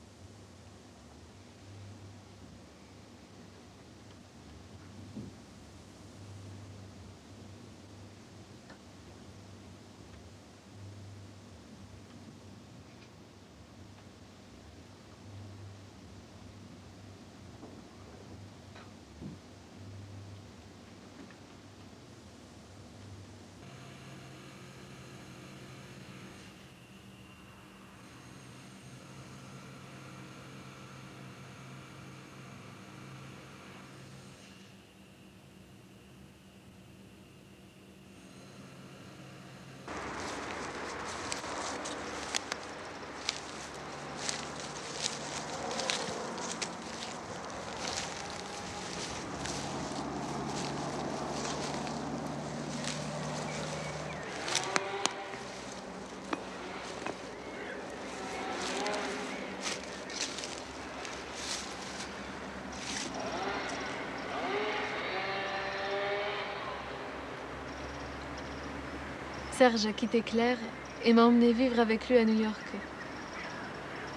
Serge a quitté Claire et m'a emmené vivre avec lui à New York.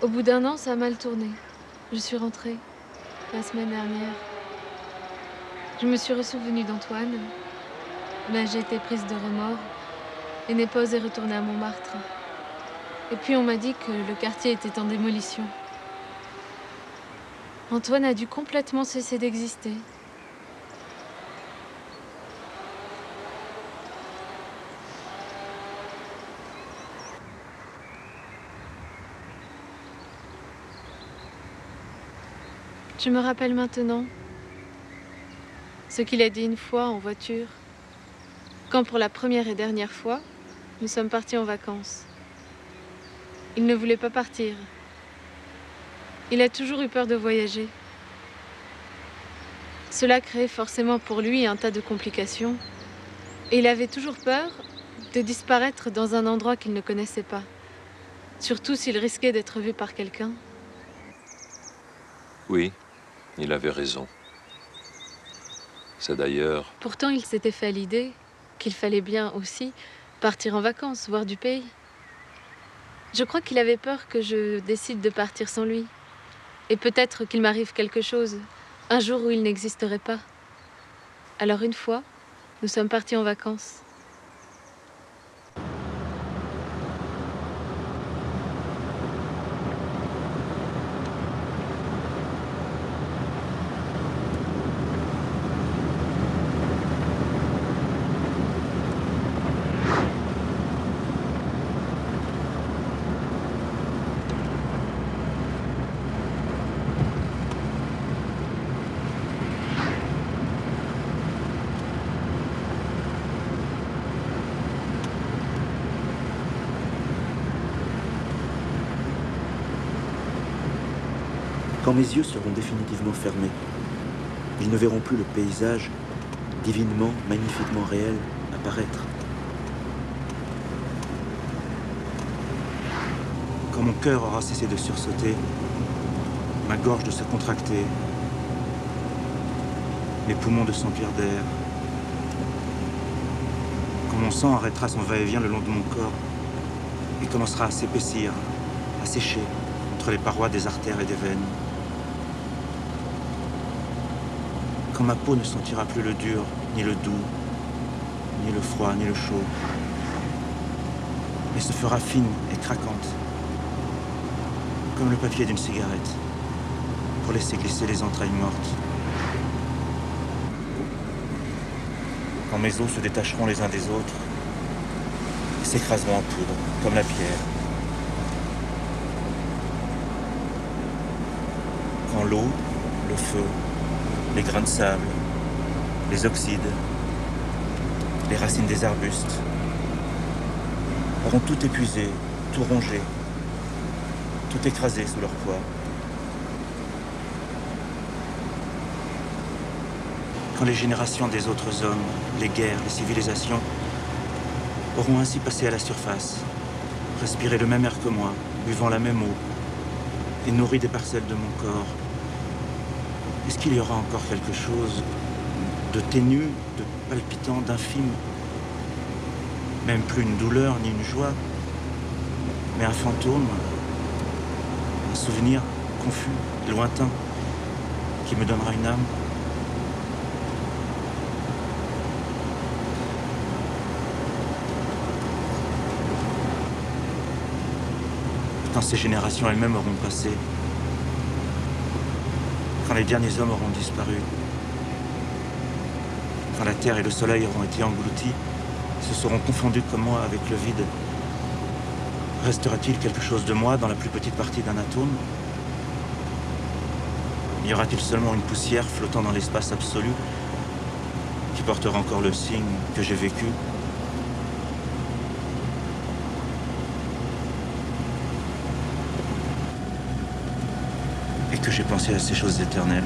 Au bout d'1 an, ça a mal tourné. Je suis rentrée la semaine dernière. Je me suis ressouvenue d'Antoine, mais j'ai été prise de remords et n'ai pas osé retourner à Montmartre. Et puis on m'a dit que le quartier était en démolition. Antoine a dû complètement cesser d'exister. Je me rappelle maintenant ce qu'il a dit une fois en voiture, quand pour la première et dernière fois, nous sommes partis en vacances. Il ne voulait pas partir. Il a toujours eu peur de voyager. Cela créait forcément pour lui un tas de complications. Et il avait toujours peur de disparaître dans un endroit qu'il ne connaissait pas. Surtout s'il risquait d'être vu par quelqu'un. Oui, il avait raison. C'est d'ailleurs... Pourtant, il s'était fait l'idée qu'il fallait bien aussi partir en vacances, voir du pays. Je crois qu'il avait peur que je décide de partir sans lui. Et peut-être qu'il m'arrive quelque chose, un jour où il n'existerait pas. Alors une fois, nous sommes partis en vacances. Quand mes yeux seront définitivement fermés, ils ne verront plus le paysage divinement, magnifiquement réel apparaître. Quand mon cœur aura cessé de sursauter, ma gorge de se contracter, mes poumons de s'emplir d'air, quand mon sang arrêtera son va-et-vient le long de mon corps et commencera à s'épaissir, à sécher entre les parois des artères et des veines, quand ma peau ne sentira plus le dur, ni le doux, ni le froid, ni le chaud, mais se fera fine et craquante, comme le papier d'une cigarette, pour laisser glisser les entrailles mortes. Quand mes os se détacheront les uns des autres et s'écraseront en poudre, comme la pierre. Quand l'eau, le feu, les grains de sable, les oxydes, les racines des arbustes auront tout épuisé, tout rongé, tout écrasé sous leur poids. Quand les générations des autres hommes, les guerres, les civilisations auront ainsi passé à la surface, respiré le même air que moi, buvant la même eau et nourri des parcelles de mon corps, est-ce qu'il y aura encore quelque chose de ténu, de palpitant, d'infime? Même plus une douleur ni une joie, mais un fantôme, un souvenir confus, lointain, qui me donnera une âme? Quand ces générations elles-mêmes auront passé, quand les derniers hommes auront disparu, quand la terre et le soleil auront été engloutis, se seront confondus comme moi avec le vide, restera-t-il quelque chose de moi dans la plus petite partie d'un atome? Y aura-t-il seulement une poussière flottant dans l'espace absolu qui portera encore le signe que j'ai vécu? Et que j'ai pensé à ces choses éternelles.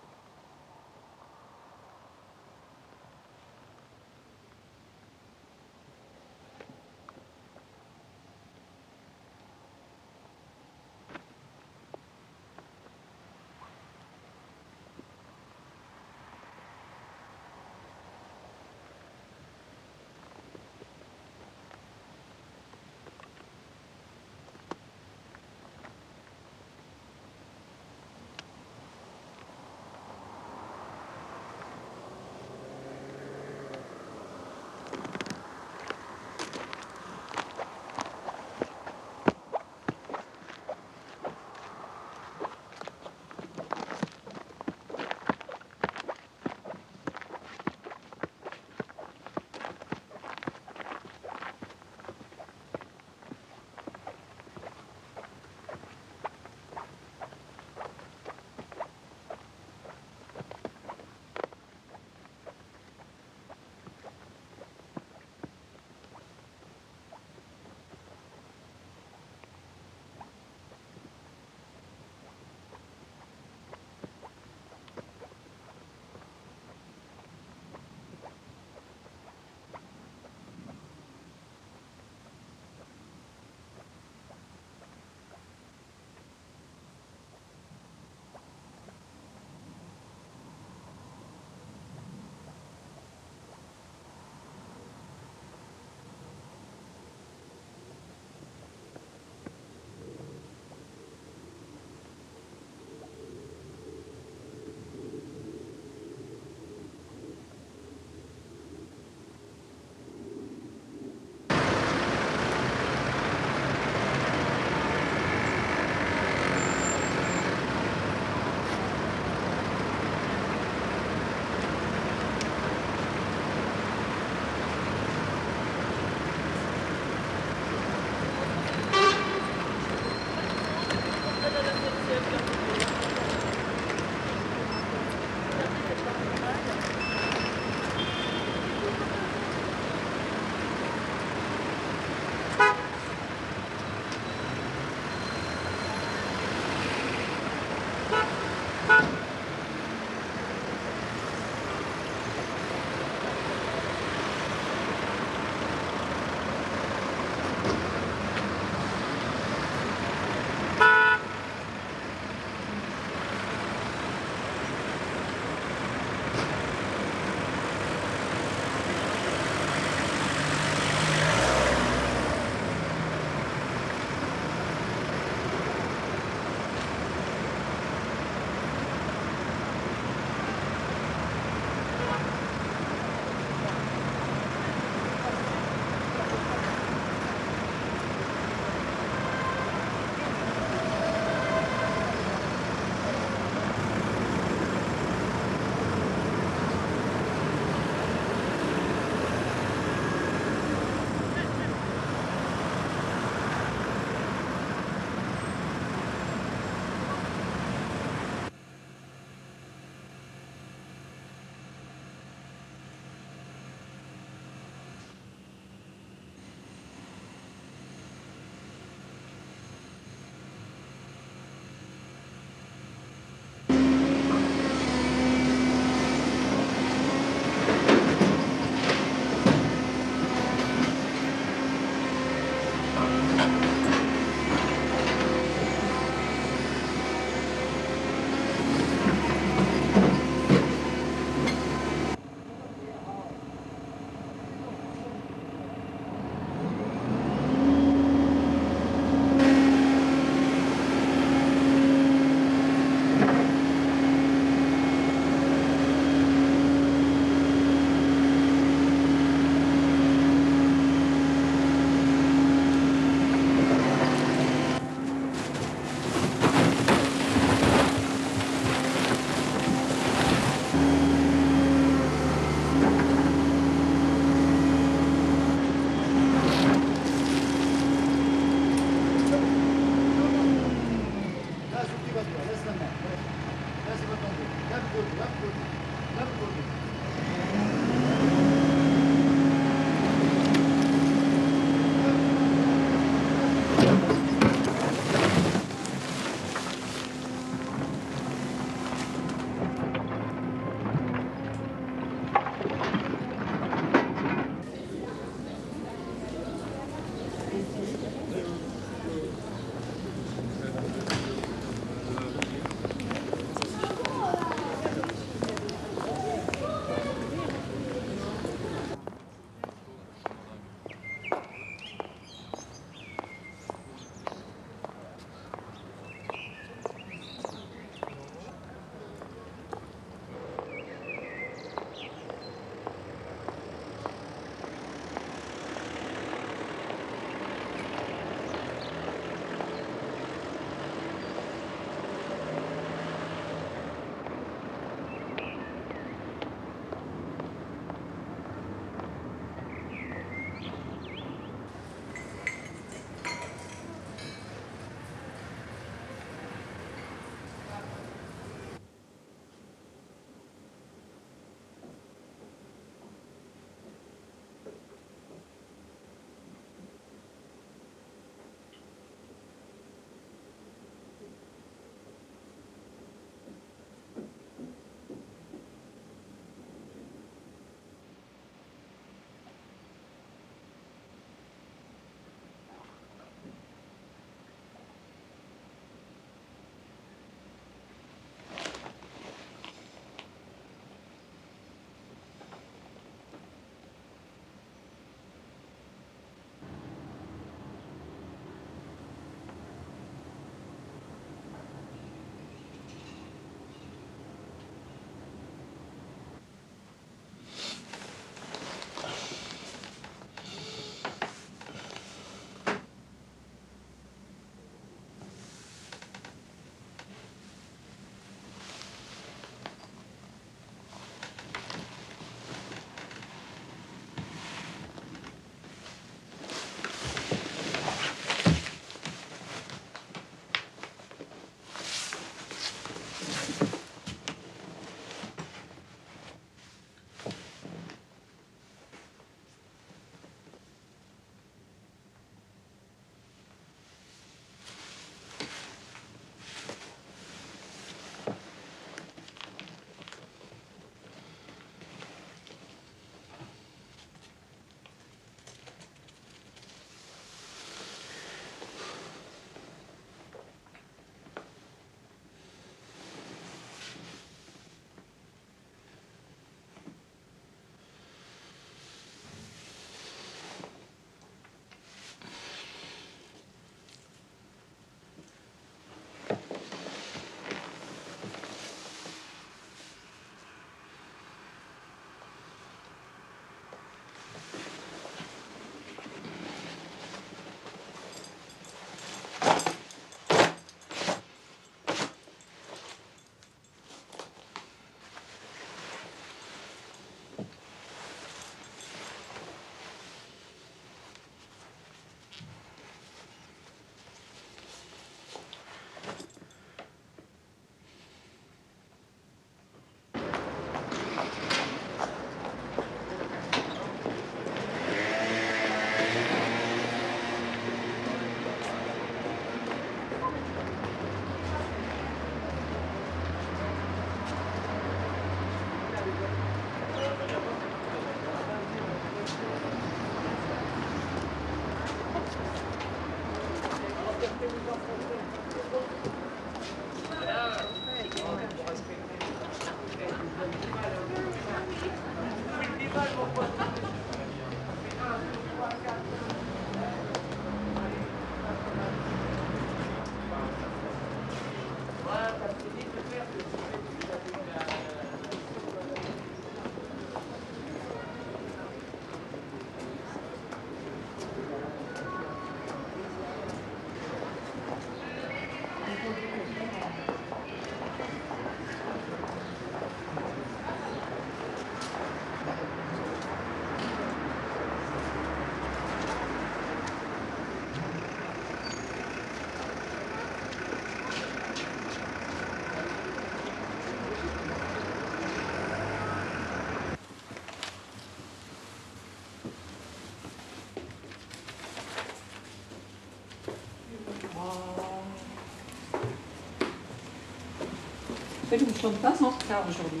fait, le bouchon de passe en retard aujourd'hui.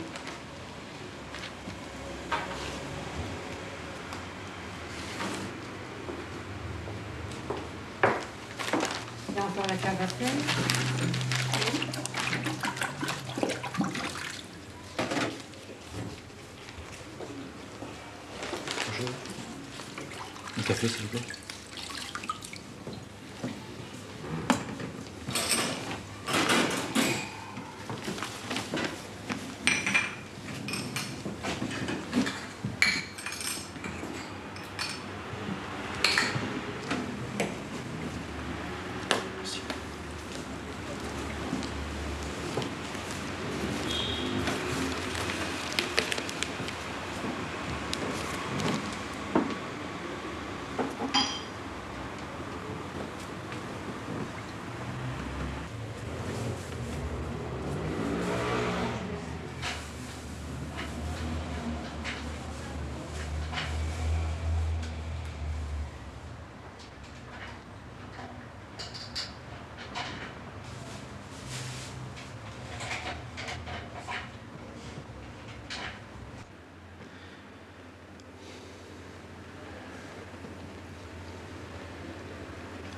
Il y a encore la cave à thym. Bonjour. Un café, s'il vous plaît.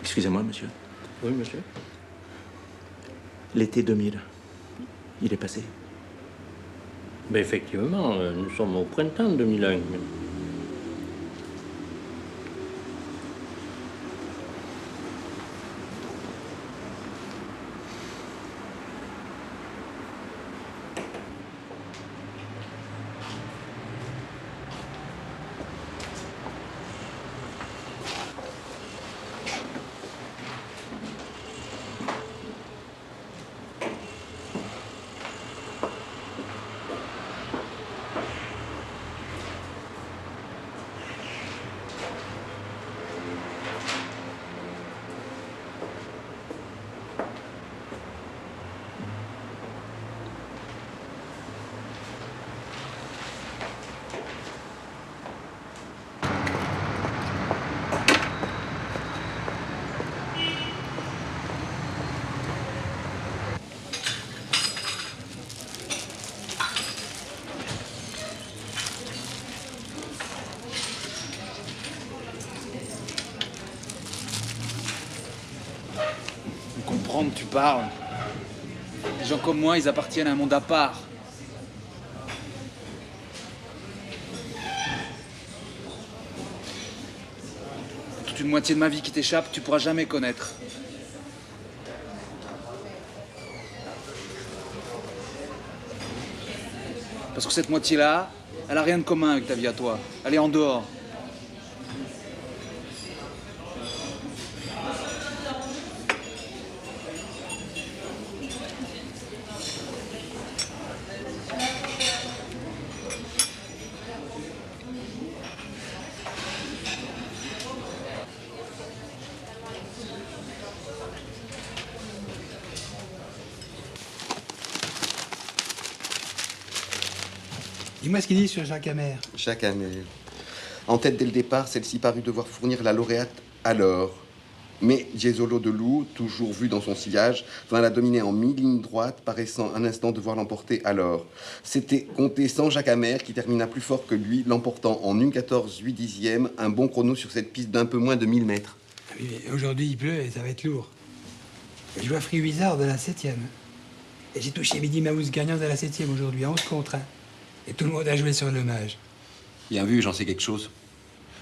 Excusez-moi, monsieur. Oui, monsieur. L'été 2000, il est passé. Ben effectivement, nous sommes au printemps 2001. Comprendre, tu parles. Les gens comme moi, ils appartiennent à un monde à part. Toute une moitié de ma vie qui t'échappe, tu pourras jamais connaître. Parce que cette moitié-là, elle a rien de commun avec ta vie à toi. Elle est en dehors. Dis-moi ce qu'il dit sur Jacques Hammer. Jacques Hammer. En tête dès le départ, celle-ci parut devoir fournir la lauréate alors. Mais Jesolo de Loup, toujours vu dans son sillage, vint la dominer en mi-ligne droite, paraissant un instant devoir l'emporter alors. C'était compté sans Jacques Hammer, qui termina plus fort que lui, l'emportant en 1,14,8, un bon chrono sur cette piste d'un peu moins de 1000 mètres. Oui, mais aujourd'hui, il pleut et ça va être lourd. Je vois Free Wizard de la 7e. Et j'ai touché Midi Mouse gagnant de la 7e aujourd'hui, à 11 contre 1. Et tout le monde a joué sur le mage. Bien vu, j'en sais quelque chose.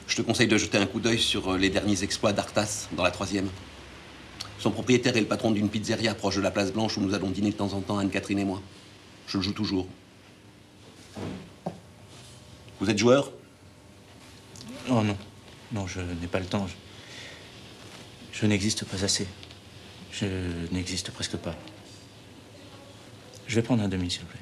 Je te conseille de jeter un coup d'œil sur les derniers exploits d'Artas dans la 3e. Son propriétaire est le patron d'une pizzeria proche de la Place Blanche où nous allons dîner de temps en temps, Anne-Catherine et moi. Je le joue toujours. Vous êtes joueur? Oh non. Non, je n'ai pas le temps. Je n'existe pas assez. Je n'existe presque pas. Je vais prendre un demi, s'il vous plaît.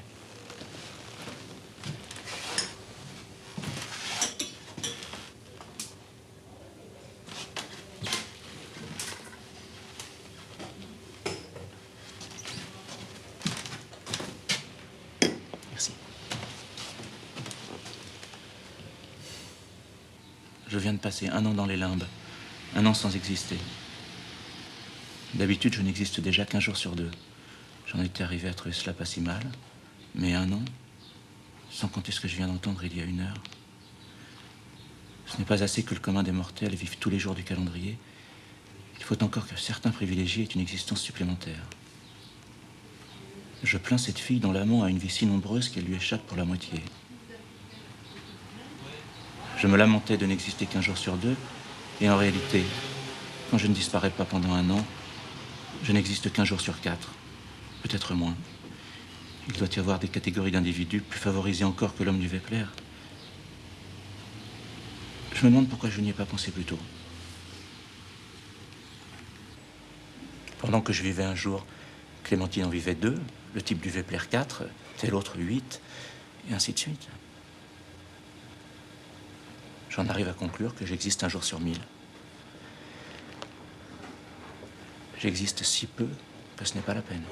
Je viens de passer 1 an dans les limbes, 1 an sans exister. D'habitude, je n'existe déjà qu'1 jour sur 2. J'en étais arrivé à trouver cela pas si mal. Mais un an, sans compter ce que je viens d'entendre il y a 1 heure, ce n'est pas assez que le commun des mortels vive tous les jours du calendrier. Il faut encore que certains privilégiés aient une existence supplémentaire. Je plains cette fille dont l'amant a une vie si nombreuse qu'elle lui échappe pour la moitié. Je me lamentais de n'exister qu'1 jour sur 2, et en réalité, quand je ne disparais pas pendant 1 an, je n'existe qu'1 jour sur 4, peut-être moins. Il doit y avoir des catégories d'individus plus favorisés encore que l'homme du Vepler. Je me demande pourquoi je n'y ai pas pensé plus tôt. Pendant que je vivais 1 jour, Clémentine en vivait 2, le type du Vepler 4, tel autre 8, et ainsi de suite. J'en arrive à conclure que j'existe 1 jour sur 1000. J'existe si peu que ce n'est pas la peine.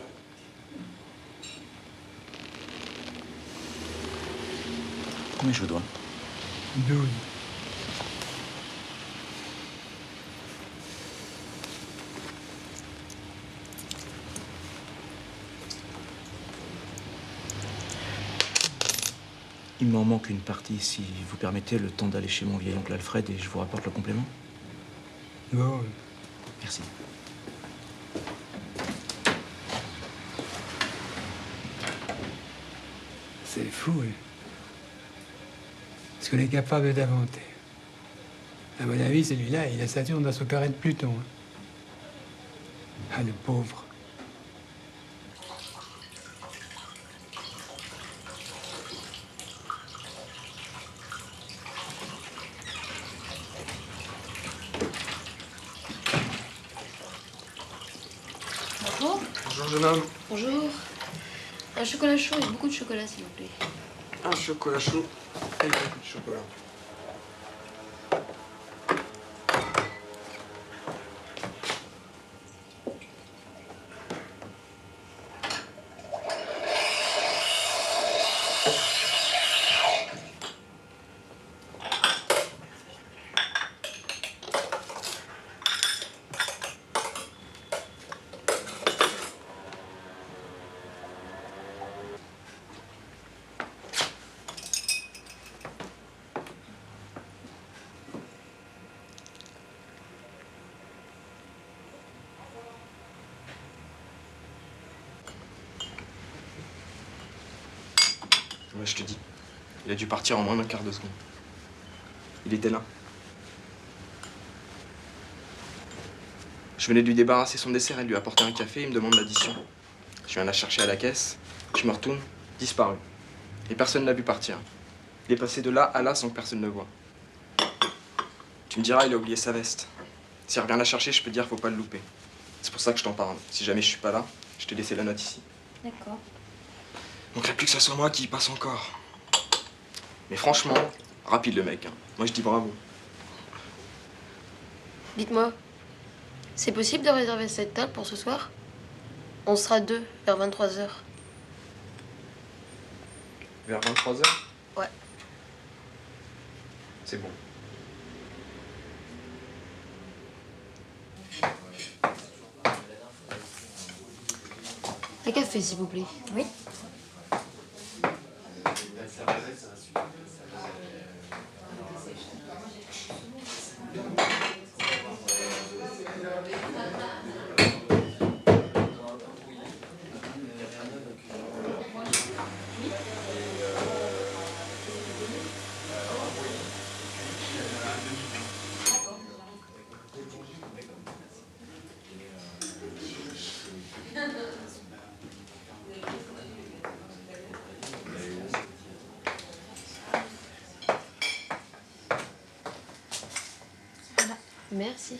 Combien je vous dois? 12. Il m'en manque une partie, si vous permettez, le temps d'aller chez mon vieil oncle Alfred et je vous rapporte le complément. Bon. Merci. C'est fou, hein. Ce qu'on est capable d'inventer. À mon avis, celui-là, il a Saturne dans son carré de Pluton. Hein. Ah, le pauvre. Bonjour. Bonjour, jeune homme. Bonjour. Un chocolat chaud et beaucoup de chocolat, s'il vous plaît. Un chocolat chaud et beaucoup de chocolat. Ouais, je te dis. Il a dû partir en moins d'1/4 de seconde. Il était là. Je venais de lui débarrasser son dessert et de lui apporter un café, il me demande l'addition. Je viens la chercher à la caisse, je me retourne, disparu. Et personne ne l'a vu partir. Il est passé de là à là sans que personne ne le voie. Tu me diras, il a oublié sa veste. S'il revient la chercher, je peux te dire, faut pas le louper. C'est pour ça que je t'en parle. Si jamais je suis pas là, je t'ai laissé la note ici. D'accord. Donc, plus que ça soit moi qui y passe encore. Mais franchement, rapide le mec. Hein. Moi, je dis bravo. Dites-moi, c'est possible de réserver cette table pour ce soir? On sera 2 vers 23h. Vers 23h? Ouais. C'est bon. Un café, s'il vous plaît. Oui. Merci.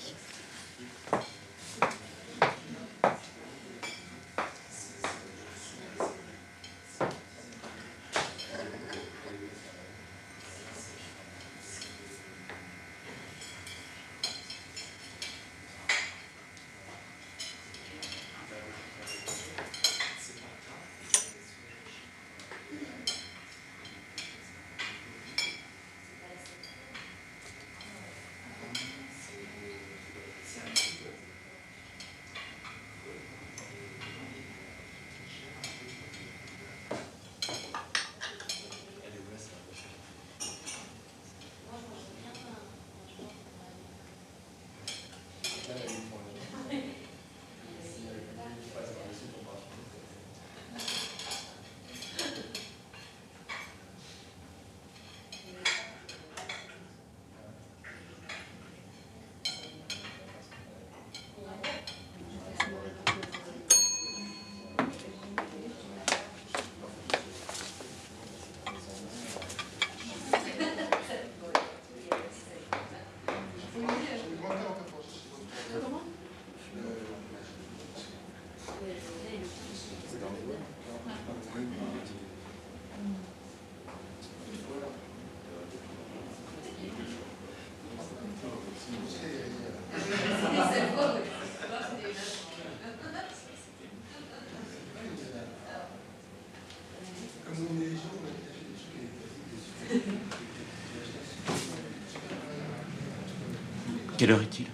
Quelle heure est-il?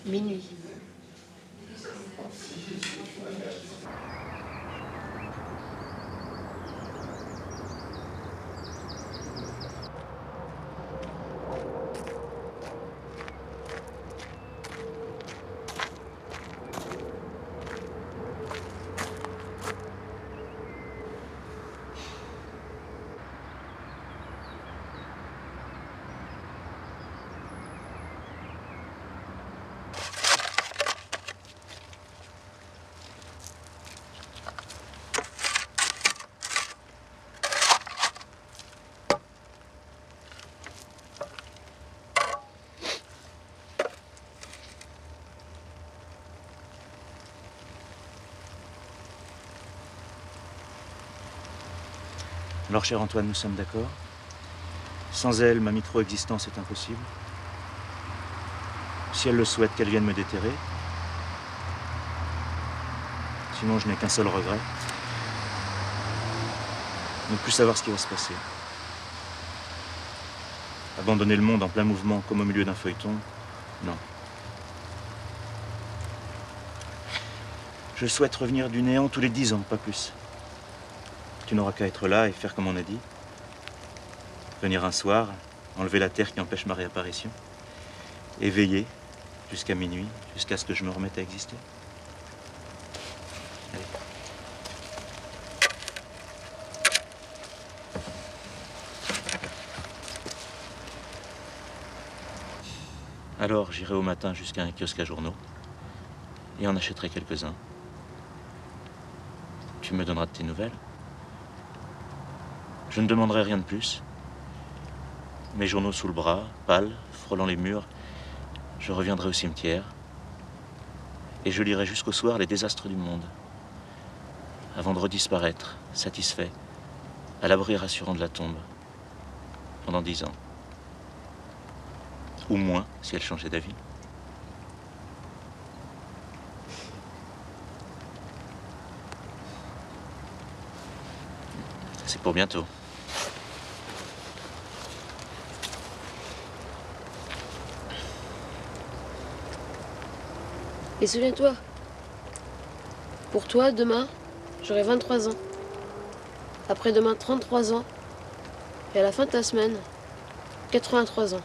Minuit. Alors, cher Antoine, nous sommes d'accord? Sans elle, ma micro-existence est impossible. Si elle le souhaite, qu'elle vienne me déterrer. Sinon, je n'ai qu'un seul regret. Ne plus savoir ce qui va se passer. Abandonner le monde en plein mouvement, comme au milieu d'un feuilleton, non. Je souhaite revenir du néant tous les 10 ans, pas plus. Tu n'auras qu'à être là et faire comme on a dit. Venir un soir, enlever la terre qui empêche ma réapparition, et veiller jusqu'à minuit, jusqu'à ce que je me remette à exister. Allez. Alors, j'irai au matin jusqu'à un kiosque à journaux et en achèterai quelques-uns. Tu me donneras de tes nouvelles. Je ne demanderai rien de plus. Mes journaux sous le bras, pâles, frôlant les murs, je reviendrai au cimetière et je lirai jusqu'au soir les désastres du monde, avant de redisparaître, satisfait, à l'abri rassurant de la tombe, pendant 10 ans. Ou moins, si elle changeait d'avis. C'est pour bientôt. Et souviens-toi, pour toi, demain, j'aurai 23 ans. Après-demain, 33 ans. Et à la fin de ta semaine, 83 ans.